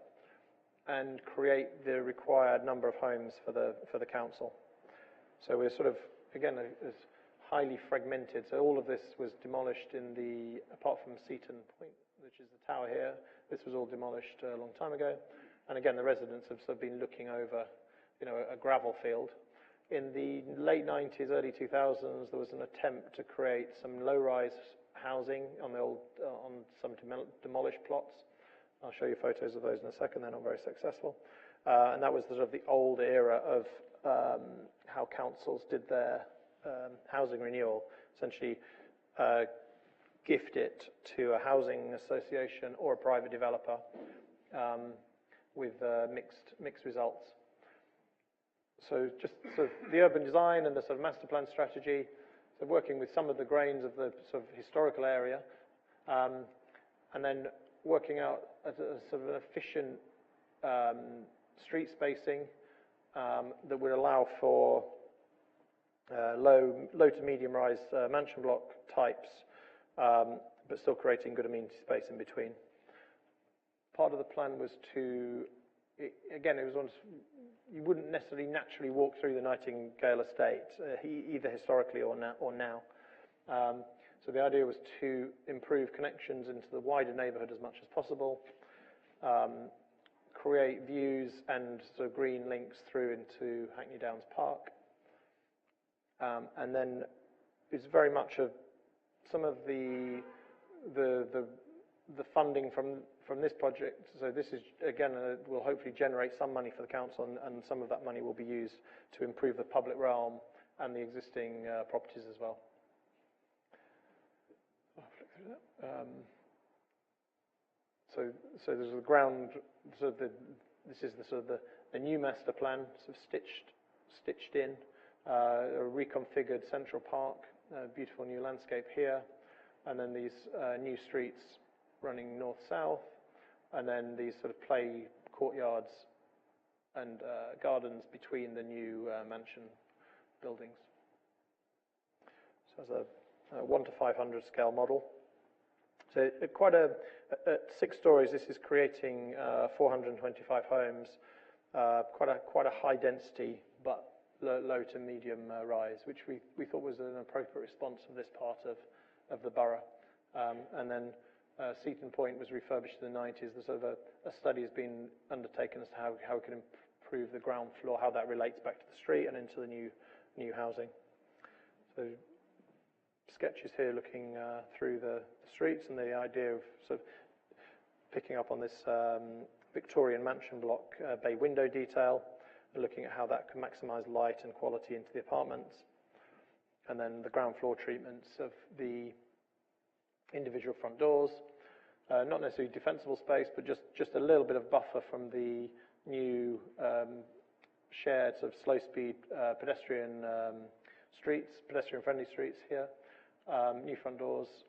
C: and create the required number of homes for the council. So we're sort of, again, it's highly fragmented. So all of this was demolished apart from Seaton Point, which is the tower here. This was all demolished a long time ago. And again, the residents have sort of been looking over, a gravel field. in the late 90s, early 2000s, there was an attempt to create some low-rise housing on some demolished plots. I'll show you photos of those in a second. They're not very successful. And that was sort of the old era of how councils did their housing renewal. Essentially, gift it to a housing association or a private developer with mixed results. So just sort of the urban design and the sort of master plan strategy, so working with some of the grains of the sort of historical area, and then working out a sort of an efficient street spacing that would allow for low to medium rise mansion block types, but still creating good amenity space in between. Part of the plan was you wouldn't necessarily naturally walk through the Nightingale estate, either historically or now. So the idea was to improve connections into the wider neighbourhood as much as possible, create views and sort of green links through into Hackney Downs Park. And then it's very much of some of the funding from this project. So this is, again, will hopefully generate some money for the council, and some of that money will be used to improve the public realm and the existing properties as well. I'll flick through that. So there's the ground. So this is the new master plan, sort of stitched in, a reconfigured central park, a beautiful new landscape here, and then these new streets running north-south, and then these sort of play courtyards and gardens between the new mansion buildings. So as a 1 to 500 scale model. So at 6 stories, this is creating 425 homes, quite a high density, but low to medium rise, which we thought was an appropriate response of this part of the borough. And then Seaton Point was refurbished in the 90s. There's sort of a study has been undertaken as to how we can improve the ground floor, how that relates back to the street and into the new housing. So sketches here looking through the streets, and the idea of sort of picking up on this Victorian mansion block bay window detail, and looking at how that can maximise light and quality into the apartments. And then the ground floor treatments of the individual front doors, not necessarily defensible space, but just a little bit of buffer from the new shared sort of slow-speed pedestrian-friendly streets here. New front doors,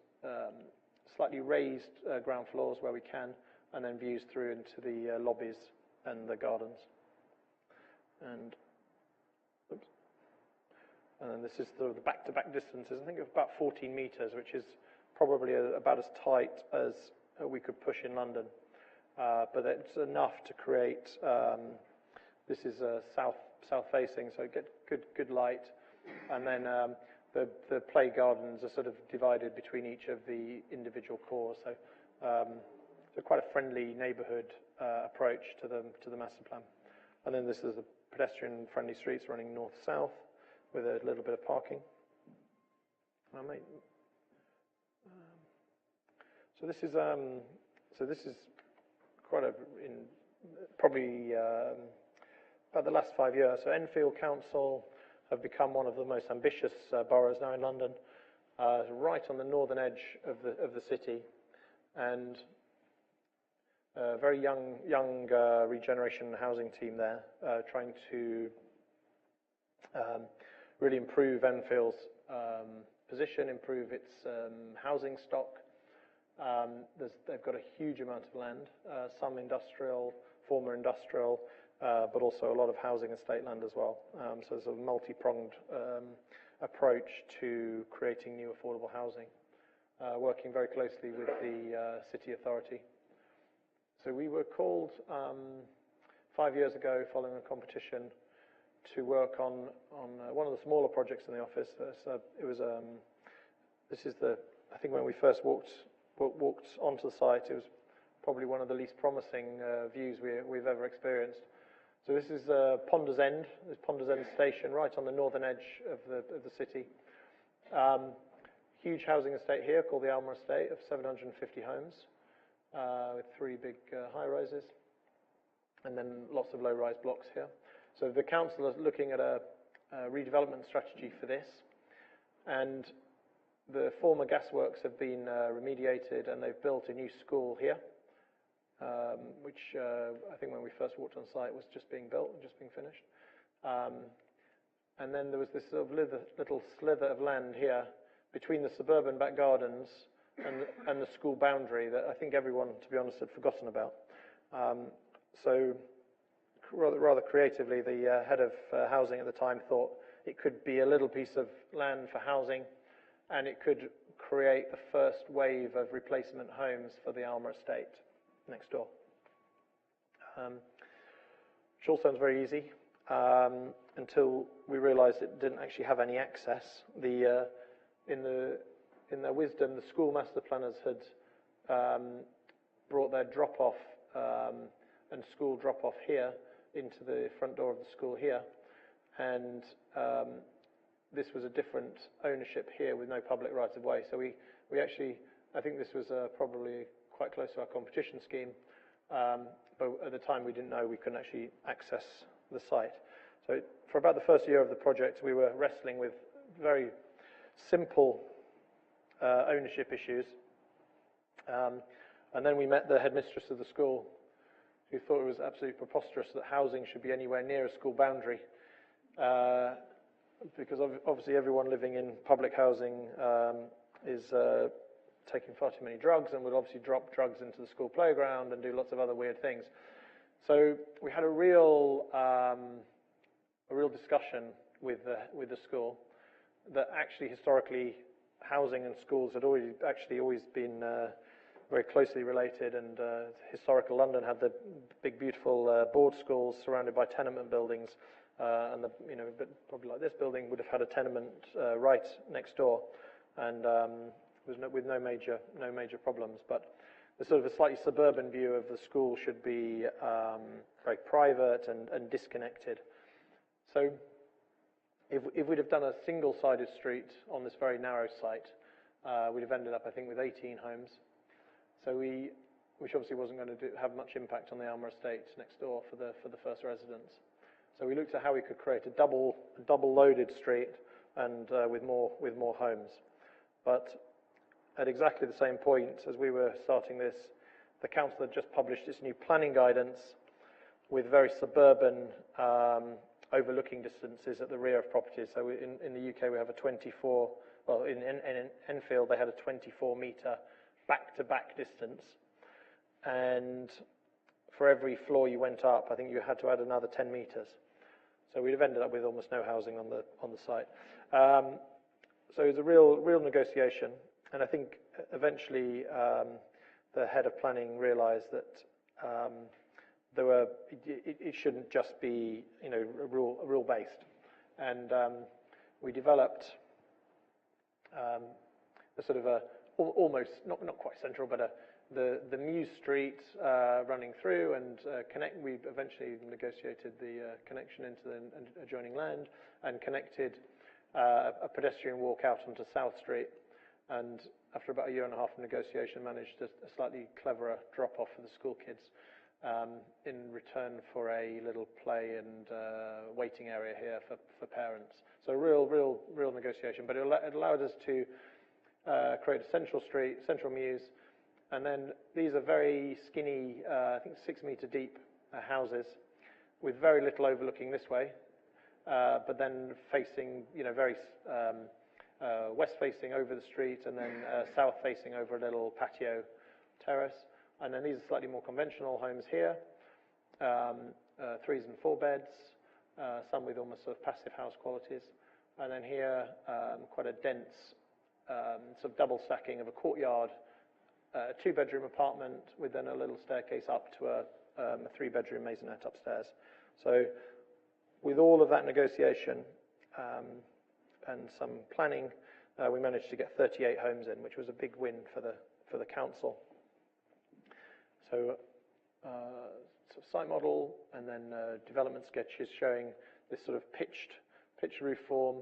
C: slightly raised ground floors where we can, and then views through into the lobbies and the gardens. And then this is the back-to-back distances, I think of about 14 metres, which is probably about as tight as we could push in London. But it's enough to create, this is south-facing, so get good light. And then the play gardens are sort of divided between each of the individual cores. So quite a friendly neighbourhood approach to the master plan. And then this is the pedestrian-friendly streets running north-south with a little bit of parking. So this is quite probably about the last 5 years. So Enfield Council have become one of the most ambitious boroughs now in London, right on the northern edge of the city, and a very young regeneration housing team there, trying to really improve Enfield's position, improve its housing stock. They've got a huge amount of land, some industrial, former industrial, but also a lot of housing estate land as well. So there's a multi-pronged approach to creating new affordable housing, working very closely with the city authority. So we were called 5 years ago, following a competition, to work on one of the smaller projects in the office. I think when we first walked onto the site, it was probably one of the least promising views we've ever experienced. So this is Ponders End, this Ponders End station, right on the northern edge of the city. Huge housing estate here called the Almer Estate of 750 homes with 3 big high-rises, and then lots of low-rise blocks here. So the council is looking at a redevelopment strategy for this, and the former gasworks have been remediated, and they've built a new school here, which I think when we first walked on site was just being built, just being finished. And then there was this sort of little slither of land here between the suburban back gardens and the school boundary that I think everyone, to be honest, had forgotten about. So rather creatively, the head of housing at the time thought it could be a little piece of land for housing, and it could create the first wave of replacement homes for the Almer Estate next door. Which all sounds very easy until we realised it didn't actually have any access. In their wisdom, the school master planners had brought their drop-off and school drop-off here into the front door of the school here, and this was a different ownership here with no public right-of-way. So we actually, I think this was probably quite close to our competition scheme, but at the time we didn't know we couldn't actually access the site. So for about the first year of the project, we were wrestling with very simple ownership issues. And then we met the headmistress of the school, who thought it was absolutely preposterous that housing should be anywhere near a school boundary, because obviously everyone living in public housing is taking far too many drugs and would obviously drop drugs into the school playground and do lots of other weird things. So we had a real discussion with the school that actually historically housing and schools had always been very closely related, and historical London had the big beautiful board schools surrounded by tenement buildings, and but probably like this building would have had a tenement right next door, and with no major problems. But the sort of a slightly suburban view of the school should be very private and disconnected. So if we'd have done a single-sided street on this very narrow site, we'd have ended up, I think, with 18 homes. So which obviously wasn't going to have much impact on the Almer Estate next door for the first residents. So we looked at how we could create a double-loaded street and with more homes. But at exactly the same point as we were starting this, the council had just published its new planning guidance with very suburban overlooking distances at the rear of properties. So in the UK we have a 24, well in Enfield they had a 24-metre back-to-back distance, and for every floor you went up, I think you had to add another 10 metres. So we'd have ended up with almost no housing on the site. So it was a real negotiation, and I think eventually the head of planning realised that it shouldn't just be rule based, and we developed a sort of almost not quite central, but the Muse Street running through and connect. We eventually negotiated the connection into the adjoining land and connected a pedestrian walk out onto South Street, and after about a year and a half of negotiation managed a slightly cleverer drop-off for the school kids in return for a little play and waiting area here for parents. So real negotiation, but it allowed us to create a central street, central Muse, and then these are very skinny, I think 6 metre deep houses with very little overlooking this way, but then facing, very west facing over the street, and then south facing over a little patio terrace. And then these are slightly more conventional homes here, 3s and 4 beds, some with almost sort of passive house qualities. And then here, quite a dense sort of double stacking of a courtyard, a 2-bedroom apartment with then a little staircase up to a 3-bedroom maisonette upstairs. So with all of that negotiation and some planning, we managed to get 38 homes in, which was a big win for the council. So sort of site model, and then development sketches showing this sort of pitched roof form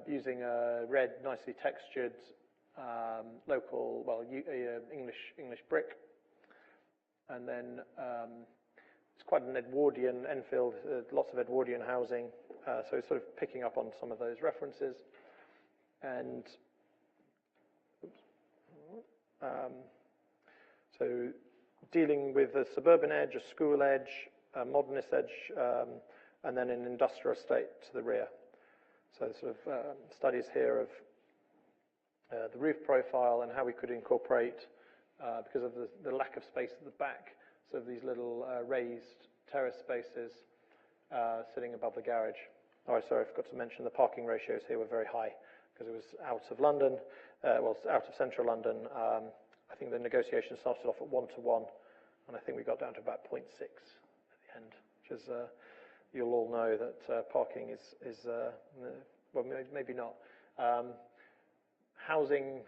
C: using a red, nicely textured local, well, English brick, and then it's quite an Edwardian Enfield, lots of Edwardian housing, so it's sort of picking up on some of those references, and so dealing with a suburban edge, a school edge, a modernist edge, and then an industrial estate to the rear. So sort of studies here of the roof profile and how we could incorporate, because of the lack of space at the back, so these little raised terrace spaces sitting above the garage. Oh, sorry, I forgot to mention the parking ratios here were very high because it was out of London, well, out of central London. I think the negotiation started off at 1:1, and I think we got down to about 0.6 at the end, which is, you'll all know that parking is well, maybe not. Housing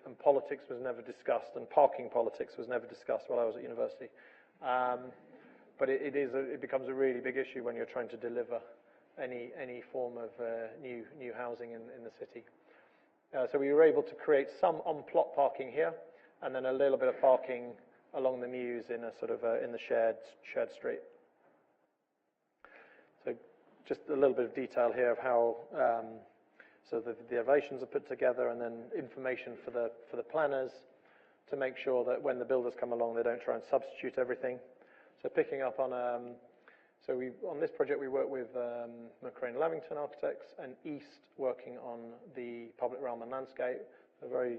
C: and politics was never discussed, and parking politics was never discussed while I was at university. But it becomes a really big issue when you're trying to deliver any form of new housing in the city. So we were able to create some on-plot parking here, and then a little bit of parking along the Mews in a sort of in the shared street. So just a little bit of detail here of how so the elevations are put together, and then information for the planners to make sure that when the builders come along, they don't try and substitute everything. So picking up on on this project we work with McCrane Lavington Architects, and East working on the public realm and landscape. A very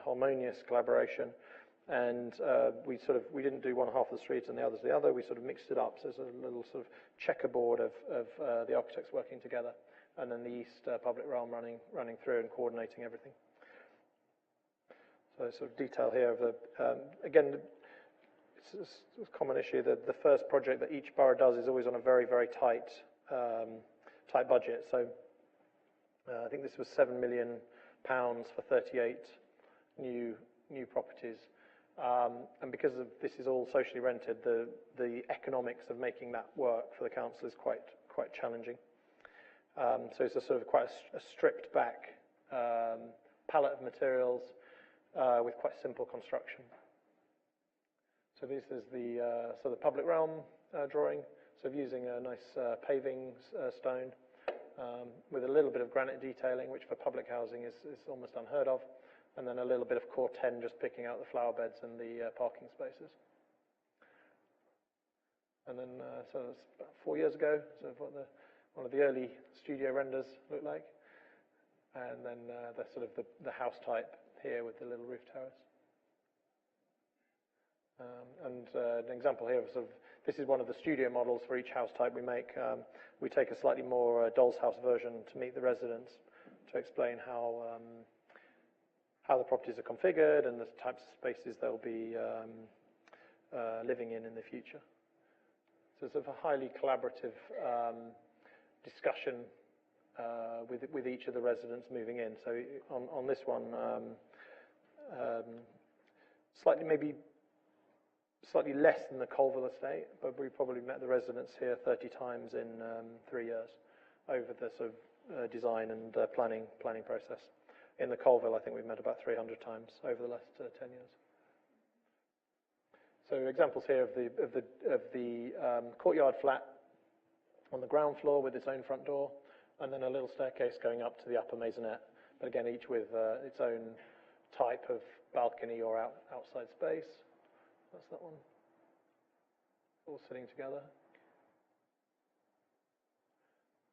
C: harmonious collaboration, and we didn't do one half of the street and the other's the other. We sort of mixed it up. So there's a little sort of checkerboard of the architects working together, and then the East public realm running through and coordinating everything. So sort of detail here of the again. It's a common issue that the first project that each borough does is always on a very, very tight budget. So I think this was £7 million for 38 new properties, and because this is all socially rented, the economics of making that work for the council is quite challenging. So it's a sort of quite a stripped back palette of materials with quite simple construction. So this is the public realm drawing. So using a nice paving stone with a little bit of granite detailing, which for public housing is almost unheard of, and then a little bit of core 10 just picking out the flower beds and the parking spaces. And then so it's about 4 years ago. So what one of the early studio renders looked like, and then the sort of the house type here with the little roof terrace. And an example here of sort of, this is one of the studio models for each house type we make. We take a slightly more doll's house version to meet the residents, to explain how the properties are configured and the types of spaces they'll be living in the future. So it's sort of a highly collaborative discussion with each of the residents moving in. So on this one, slightly less than the Colville estate, but we probably met the residents here 30 times in 3 years over the sort of design and planning process. In the Colville, I think we've met about 300 times over the last 10 years. So examples here of the courtyard flat on the ground floor with its own front door, and then a little staircase going up to the upper maisonette. But again, each with its own type of balcony or outside space. That's that one. All sitting together.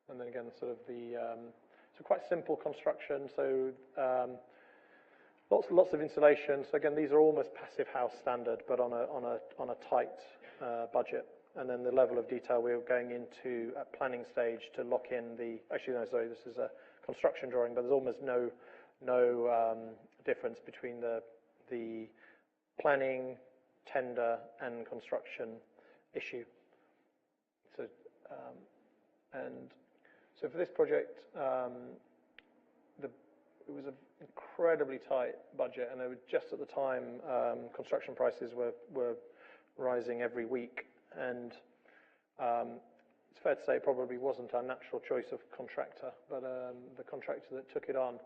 C: And then again, sort of so quite simple construction. So lots of insulation. So again, these are almost passive house standard, but on a tight budget. And then the level of detail we're going into at planning stage to lock in this is a construction drawing, but there's almost no difference between the planning, tender and construction issue. So so for this project, it was an incredibly tight budget, and it was just at the time construction prices were rising every week, and it's fair to say it probably wasn't our natural choice of contractor, but the contractor that took it on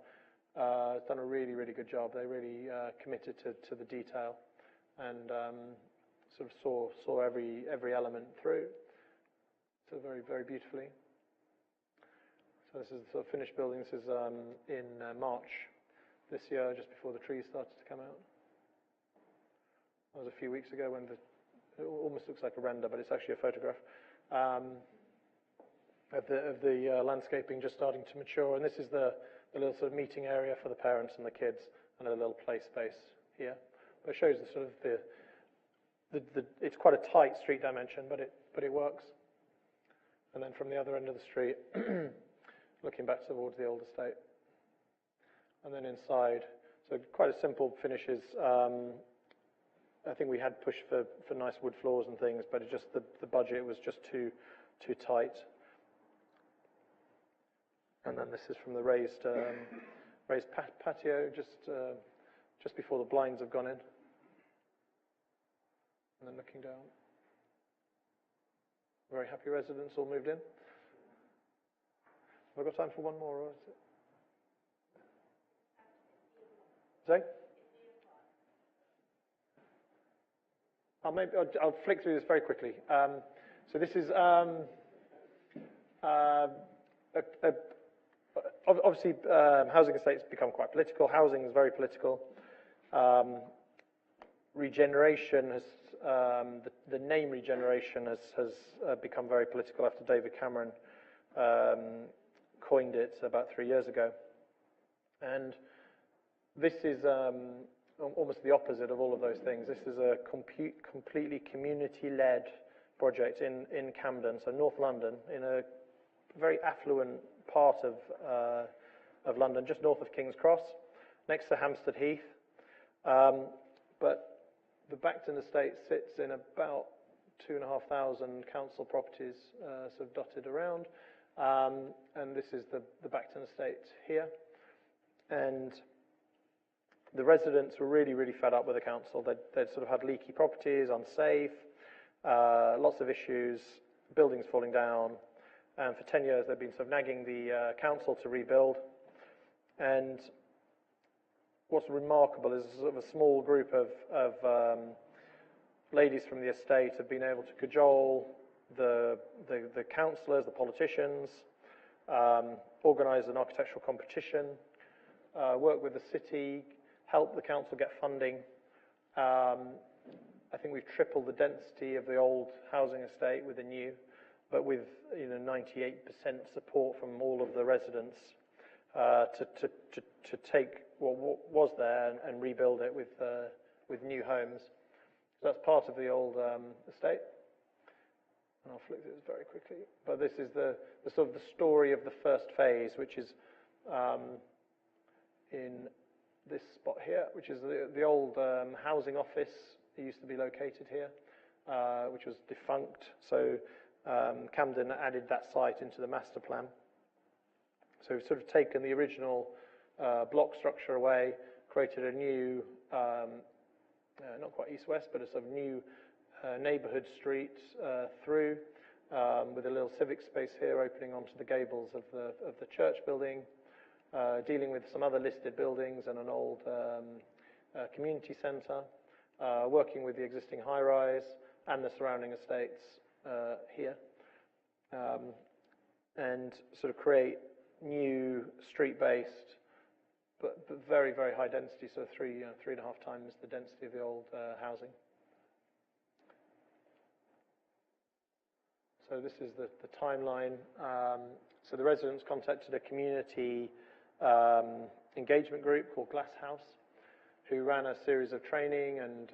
C: has done a really, really good job. They really committed to the detail and sort of saw every element through. So very, very beautifully. So this is the sort of finished building. This is in March this year, just before the trees started to come out. That was a few weeks ago when it almost looks like a render, but it's actually a photograph of the landscaping just starting to mature. And this is the little sort of meeting area for the parents and the kids, and a little play space here. But it shows the sort of it's quite a tight street dimension, but it works. And then from the other end of the street, looking back towards the old estate. And then inside, so quite a simple finishes. I think we had pushed for nice wood floors and things, but it just the budget was just too tight. And then this is from the raised patio, just before the blinds have gone in. And then looking down. Very happy residents all moved in. Have I got time for one more, or is it? Sorry? I'll flick through this very quickly. So this is obviously housing estates become quite political. Housing is very political. Regeneration has the name regeneration has become very political after David Cameron coined it about 3 years ago, and this is almost the opposite of all of those things. This is a completely community-led project in Camden, so North London, in a very affluent part of London, just north of King's Cross, next to Hampstead Heath. But the Bacton estate sits in about 2,500 council properties sort of dotted around, and this is the Bacton estate here. And the residents were really, really fed up with the council. They'd sort of had leaky properties, unsafe, lots of issues, buildings falling down, and for 10 years they've been sort of nagging the council to rebuild. And what's remarkable is sort of a small group of ladies from the estate have been able to cajole the councillors, the politicians, organise an architectural competition, work with the city, help the council get funding. I think we've tripled the density of the old housing estate with the new, but with 98% support from all of the residents to take what was there and rebuild it with new homes. So that's part of the old estate. And I'll flick through this very quickly. But this is the sort of the story of the first phase, which is in this spot here, which is the old housing office that used to be located here, which was defunct. So Camden added that site into the master plan. So we've sort of taken the original block structure away, created a new, not quite east-west, but a sort of new neighbourhood street through, with a little civic space here opening onto the gables of the church building, dealing with some other listed buildings and an old community centre, working with the existing high-rise and the surrounding estates here, and sort of create new street-based, but very, very high density, so 3.5 times the density of the old housing. So this is the timeline. So the residents contacted a community engagement group called Glass House, who ran a series of training and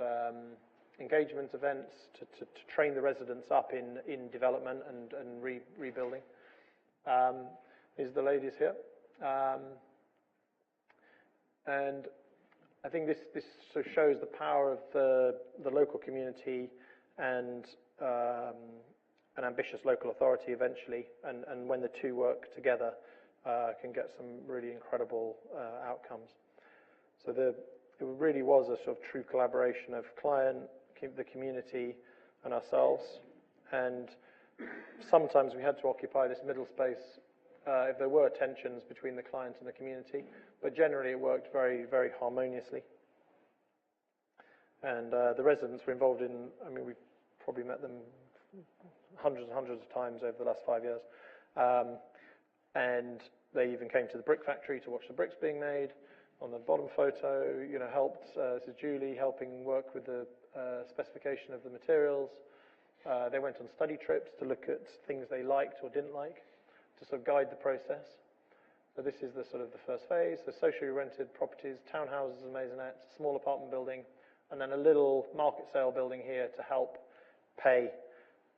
C: engagement events to train the residents up in development and rebuilding. These are the ladies here. And I think this sort of shows the power of the local community and an ambitious local authority eventually, and when the two work together, can get some really incredible outcomes. So it really was a sort of true collaboration of client, the community, and ourselves. And sometimes we had to occupy this middle space if there were tensions between the client and the community, but generally it worked very, very harmoniously. And the residents were involved in, I mean, we've probably met them hundreds and hundreds of times over the last 5 years. And they even came to the brick factory to watch the bricks being made. On the bottom photo, you know, helped, this is Julie, helping work with the specification of the materials. They went on study trips to look at things they liked or didn't like, to sort of guide the process. So this is the sort of the first phase, the socially rented properties, townhouses and maisonettes, small apartment building, and then a little market sale building here to help pay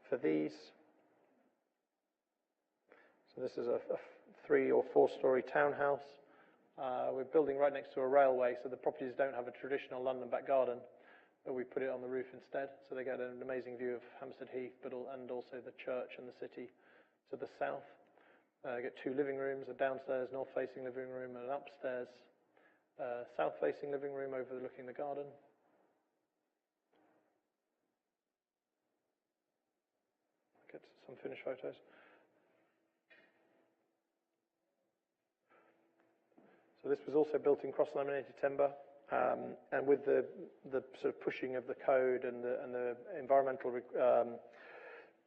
C: for these. So this is a 3 or 4 story townhouse. We're building right next to a railway, so the properties don't have a traditional London back garden, but we put it on the roof instead, so they get an amazing view of Hampstead Heath, and also the church and the city to the south. Get 2 living rooms, a downstairs north-facing living room and an upstairs south-facing living room overlooking the garden. Get some finished photos. So this was also built in cross-laminated timber, and with the sort of pushing of the code and the environmental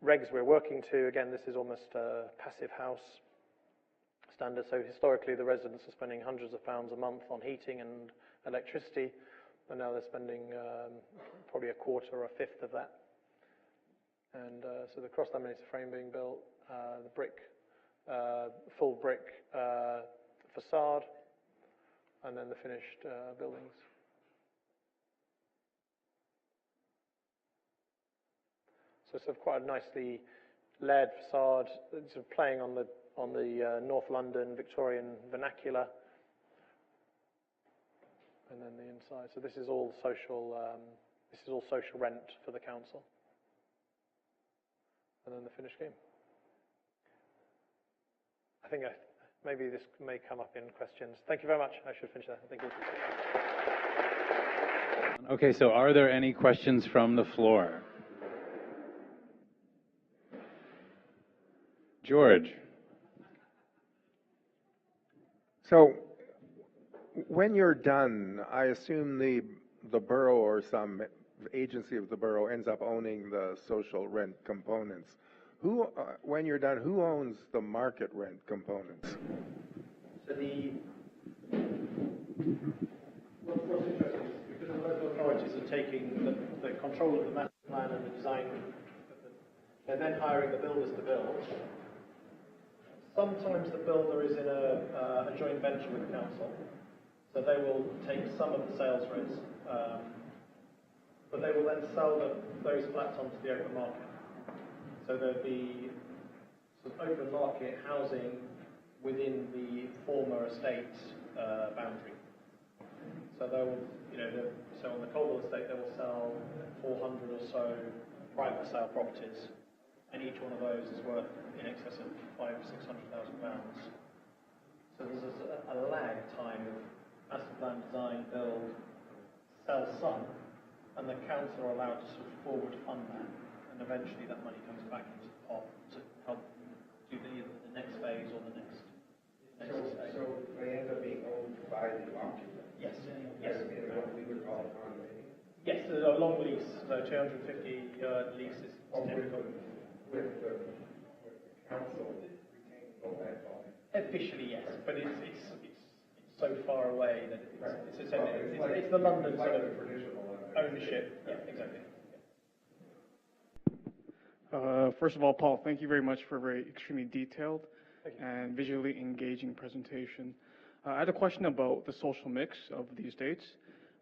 C: regs we're working to, again, this is almost a passive house standard. So historically, the residents are spending hundreds of pounds a month on heating and electricity, and now they're spending probably a quarter or a fifth of that. And so the cross-laminated frame being built, the brick, full brick facade, and then the finished buildings. So sort of quite a nicely layered facade, sort of playing on the North London Victorian vernacular, and then the inside. So this is all social. This is all social rent for the council, and then the finished scheme. I think maybe this may come up in questions. Thank you very much. I should finish there. Thank you.
B: Okay, so are there any questions from the floor? George.
D: So when you're done, I assume the borough or some agency of the borough ends up owning the social rent components. Who, when you're done, who owns the market rent components?
C: So what's interesting is because the local authorities are taking the control of the master plan and the design, they're then hiring the builders to build. Sometimes the builder is in a joint venture with the council, so they will take some of the sales risk, but they will then sell those flats onto the open market. So there'll be some open market housing within the former estate boundary. So they'll, so on the Colville estate, they will sell 400 or so private sale properties, and each one of those is worth in excess of £500,000–600,000. So there's a lag time of master plan, design, build, sell some, and the council are allowed to sort of forward fund that. And eventually that money comes back into the pot to help do either the next phase or the next phase.
D: So they end up being owned by the occupant?
C: Yes. Yes.
D: What we would call a condominium?
C: Yes, a long lease, so 250-year lease is typical.
D: With the council retaining all that volume?
C: Officially, yes, but it's so far away that it's the London sort of ownership. Yeah, exactly.
E: First of all, Paul, thank you very much for a very extremely detailed and visually engaging presentation. I had a question about the social mix of the estates.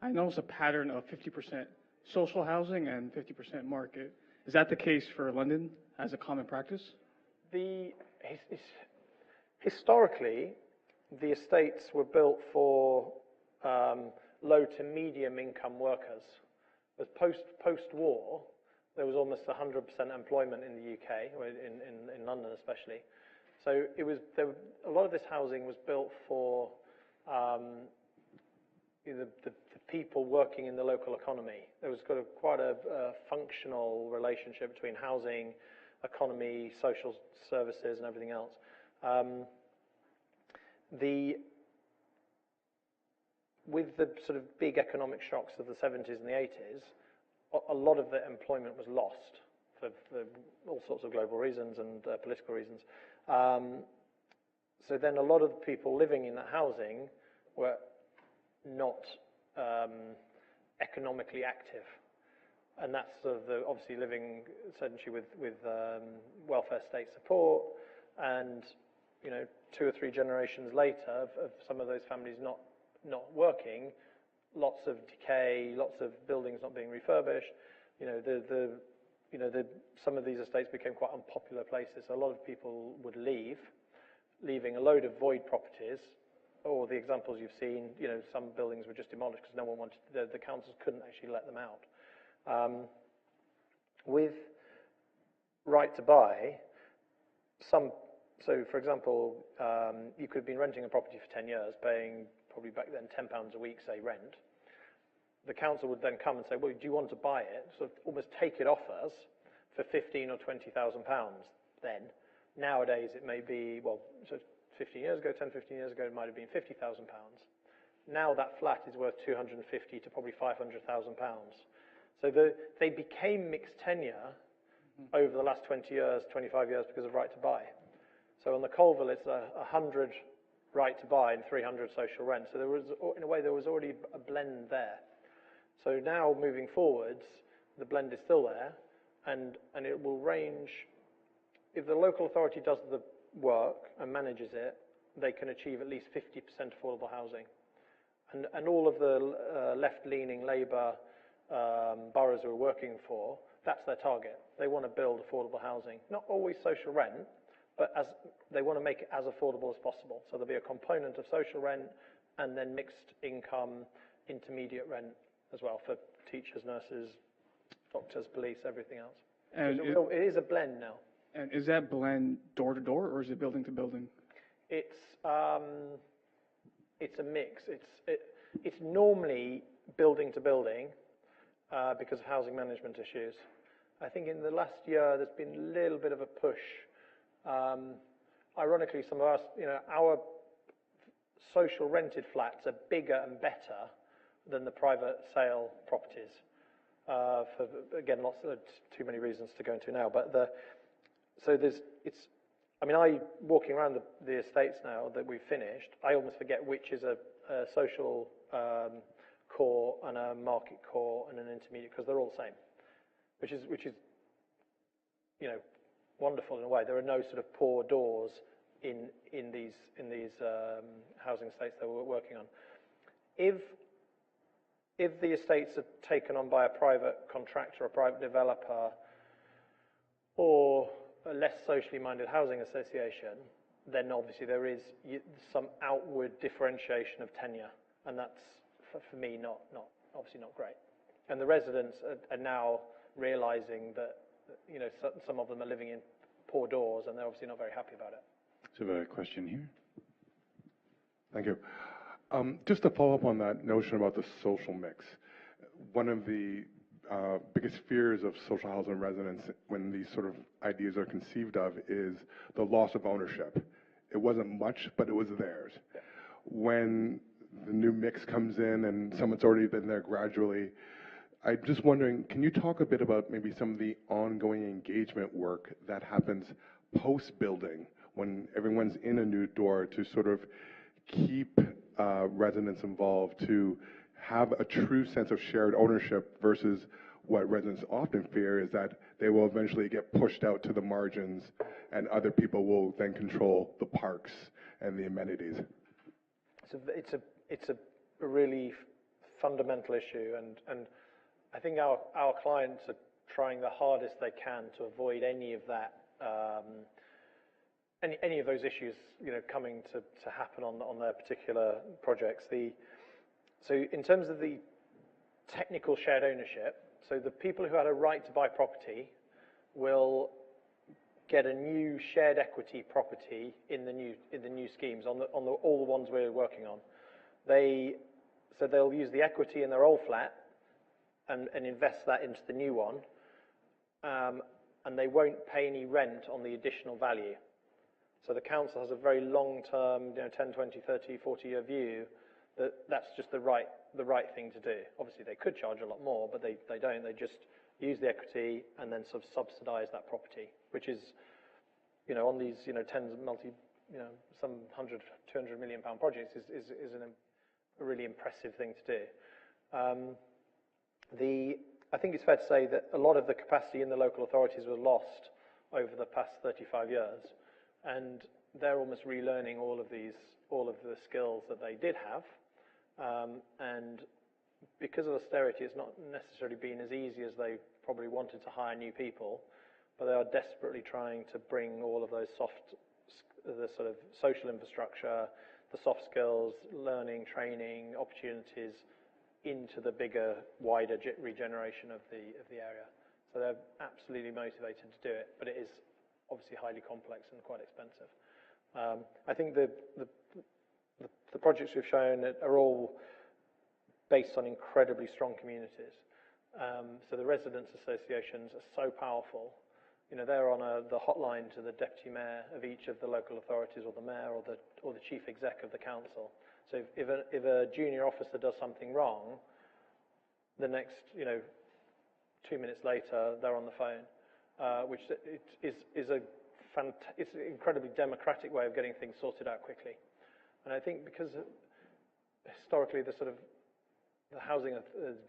E: I noticed a pattern of 50% social housing and 50% market. Is that the case for London as a common practice?
C: Historically, the estates were built for low to medium income workers. But post-war, there was almost 100% employment in the UK, or in London especially. So a lot of this housing was built for the people working in the local economy. There was quite a functional relationship between housing economy, social services, and everything else. With the sort of big economic shocks of the 70s and the 80s, a lot of the employment was lost for all sorts of global reasons and political reasons. So then a lot of the people living in that housing were not economically active. And that's sort of obviously living essentially with welfare state support, and 2 or 3 generations later of some of those families not working, lots of decay, lots of buildings not being refurbished. Some of these estates became quite unpopular places. So a lot of people would leave, leaving a load of void properties, or the examples you've seen. Some buildings were just demolished because no one wanted. The councils couldn't actually let them out. With right to buy, so for example, you could have been renting a property for 10 years, paying probably back then £10 a week, say, rent. The council would then come and say, well, do you want to buy it? So almost take it off us for £15,000 or £20,000 then. Nowadays it may be, so 15 years ago, 10, 15 years ago, it might have been £50,000. Now that flat is worth £250,000 to probably £500,000. So they became mixed tenure over the last 20 years, 25 years because of right to buy. So on the Colville, it's 100 right to buy and 300 social rent. So there was, in a way, there was already a blend there. So now moving forwards, the blend is still there, and it will range. If the local authority does the work and manages it, they can achieve at least 50% affordable housing. And all of the left-leaning Labour boroughs who are working for, that's their target. They want to build affordable housing. Not always social rent, but they want to make it as affordable as possible. So there'll be a component of social rent and then mixed income, intermediate rent as well for teachers, nurses, doctors, police, everything else. And so it is a blend now.
E: And is that blend door to door, or is it building to building?
C: It's a mix. It's normally building to building because of housing management issues. I think in the last year there's been a little bit of a push. Ironically, some of us, our social rented flats are bigger and better than the private sale properties. For again, lots of too many reasons to go into now. But I walking around the estates now that we've finished, I almost forget which is a social core and a market core and an intermediate, because they're all the same, which is wonderful in a way. There are no sort of poor doors in these housing estates that we're working on. If the estates are taken on by a private contractor, a private developer, or a less socially minded housing association, then obviously there is some outward differentiation of tenure, and that's for me obviously not great. And the residents are now realising that some of them are living in poor doors, and they're obviously not very happy about it.
B: So we have a question here.
F: Thank you. Just to follow up on that notion about the social mix, one of the biggest fears of social housing residents when these sort of ideas are conceived of is the loss of ownership. It wasn't much, but it was theirs.
C: Yeah.
F: When the new mix comes in and someone's already been there gradually, I'm just wondering, can you talk a bit about maybe some of the ongoing engagement work that happens post-building when everyone's in a new door to sort of keep residents involved, to have a true sense of shared ownership versus what residents often fear is that they will eventually get pushed out to the margins and other people will then control the parks and the amenities.
C: It's a really fundamental issue, and I think our clients are trying the hardest they can to avoid any of that, any of those issues, coming to happen on their particular projects. So in terms of the technical shared ownership, so the people who had a right to buy property will get a new shared equity property in the new schemes on all the ones we're working on. So they'll use the equity in their old flat and invest that into the new one. and they won't pay any rent on the additional value. So the council has a very long-term, 10, 20, 30, 40-year view that that's just the right thing to do. Obviously, they could charge a lot more, but they don't. They just use the equity and then sort of subsidise that property, which is, on these, tens of some 100, 200 million pound projects is a really impressive thing to do. I think it's fair to say that a lot of the capacity in the local authorities was lost over the past 35 years, and they're almost relearning all of the skills that they did have, and because of austerity, it's not necessarily been as easy as they probably wanted to hire new people, but they are desperately trying to bring all of those the sort of social infrastructure, the soft skills, learning, training, opportunities into the bigger, wider regeneration of the area. So they're absolutely motivated to do it, but it is obviously highly complex and quite expensive. I think the projects we've shown are all based on incredibly strong communities. So the residents' associations are so powerful. They're on the hotline to the deputy mayor of each of the local authorities, or the mayor, or the chief exec of the council. So if a junior officer does something wrong, the next 2 minutes later they're on the phone, which is it's an incredibly democratic way of getting things sorted out quickly. And I think because historically the housing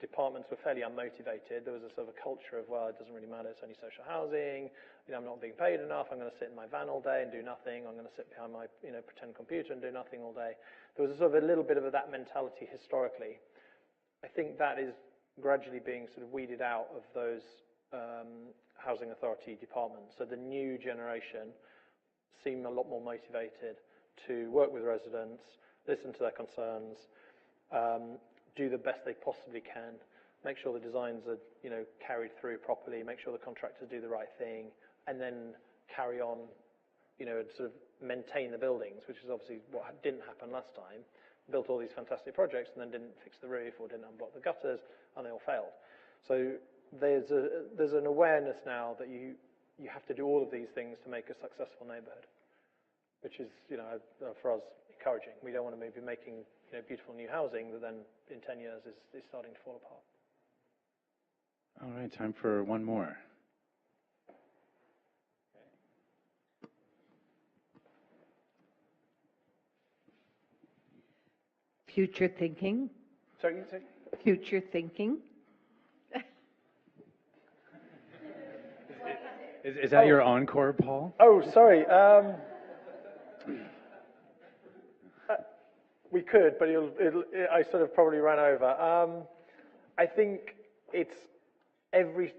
C: departments were fairly unmotivated. There was a sort of a culture of, well, it doesn't really matter, it's only social housing, I'm not being paid enough, I'm going to sit in my van all day and do nothing, I'm going to sit behind my pretend computer and do nothing all day. There was a sort of a little bit of that mentality historically. I think that is gradually being sort of weeded out of those housing authority departments. So the new generation seem a lot more motivated to work with residents, listen to their concerns, do the best they possibly can, make sure the designs are carried through properly, make sure the contractors do the right thing, and then carry on, and sort of maintain the buildings, which is obviously what didn't happen last time. Built all these fantastic projects and then didn't fix the roof or didn't unblock the gutters, and they all failed. So there's an awareness now that you have to do all of these things to make a successful neighbourhood, which is for us encouraging. We don't want to be making beautiful new housing that then in 10 years is starting to fall apart.
B: All right, time for one more.
G: Future thinking.
C: Sorry, you can say?
G: Future thinking.
B: Is that your encore, Paul?
C: Oh, sorry. We could, but I sort of probably ran over. I think it's every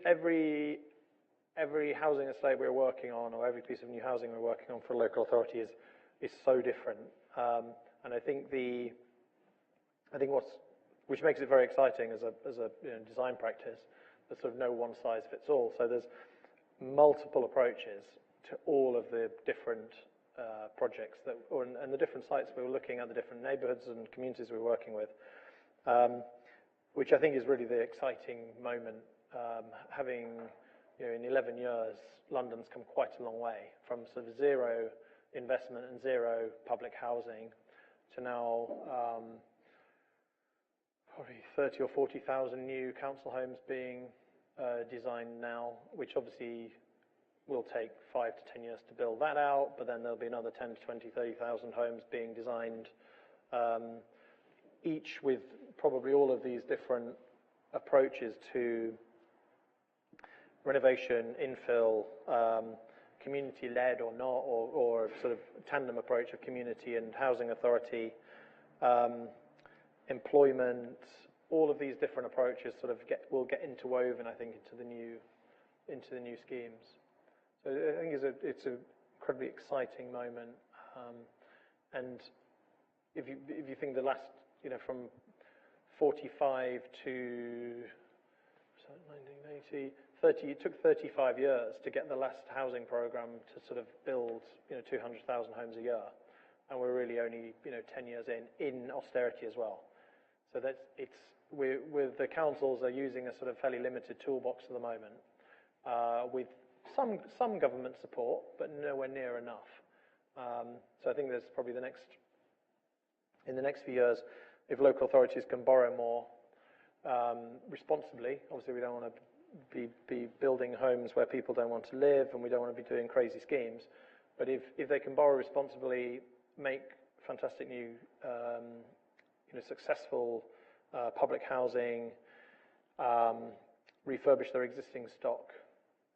C: housing estate we're working on, or every piece of new housing we're working on for a local authority is so different. And I think which makes it very exciting as a design practice, there's sort of no one size fits all. So there's multiple approaches to all of the different projects and the different sites we were looking at, the different neighbourhoods and communities we're working with, which I think is really the exciting moment. Having, in 11 years, London's come quite a long way from sort of zero investment and zero public housing to now probably 30 or 40,000 new council homes being designed now, which obviously will take 5 to 10 years to build that out, but then there'll be another 10 to 20, 30,000 homes being designed, each with probably all of these different approaches to renovation, infill, community-led or not, or sort of tandem approach of community and housing authority, employment. All of these different approaches sort of will get interwoven, I think, into the new schemes. So I think it's an incredibly exciting moment, and if you think the last, from 45 to 1980, it took 35 years to get the last housing programme to sort of build 200,000 homes a year, and we're really only 10 years in austerity as well. So the councils are using a sort of fairly limited toolbox at the moment, with some government support, but nowhere near enough. So I think there's probably in the next few years, if local authorities can borrow more responsibly, obviously we don't want to be building homes where people don't want to live, and we don't want to be doing crazy schemes. But if they can borrow responsibly, make fantastic new, successful public housing, refurbish their existing stock,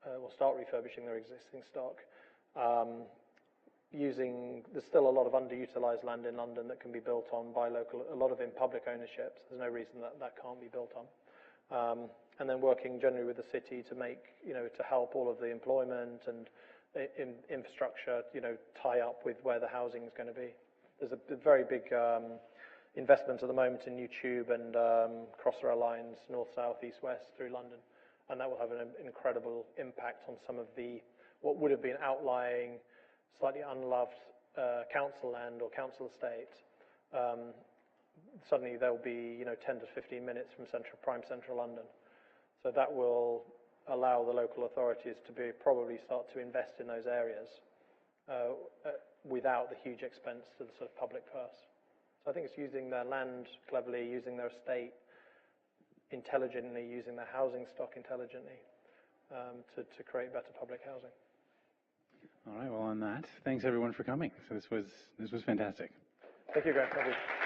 C: or start refurbishing their existing stock, there's still a lot of underutilized land in London that can be built on by local, a lot of in public ownerships. There's no reason that can't be built on. And then working generally with the city to make, to help all of the employment and infrastructure, tie up with where the housing is going to be. There's a very big investment at the moment in new tube and cross-rail lines, north, south, east, west through London. And that will have an incredible impact on some of what would have been outlying, slightly unloved council land or council estate. Suddenly there'll be 10 to 15 minutes from prime central London. So that will allow the local authorities to probably start to invest in those areas without the huge expense to the sort of public purse. So I think it's using their land cleverly, using their estate intelligently, using their housing stock intelligently to create better public housing.
B: All right, well, on that, thanks everyone for coming. So this was fantastic.
C: Thank you, Graeme. Thank you.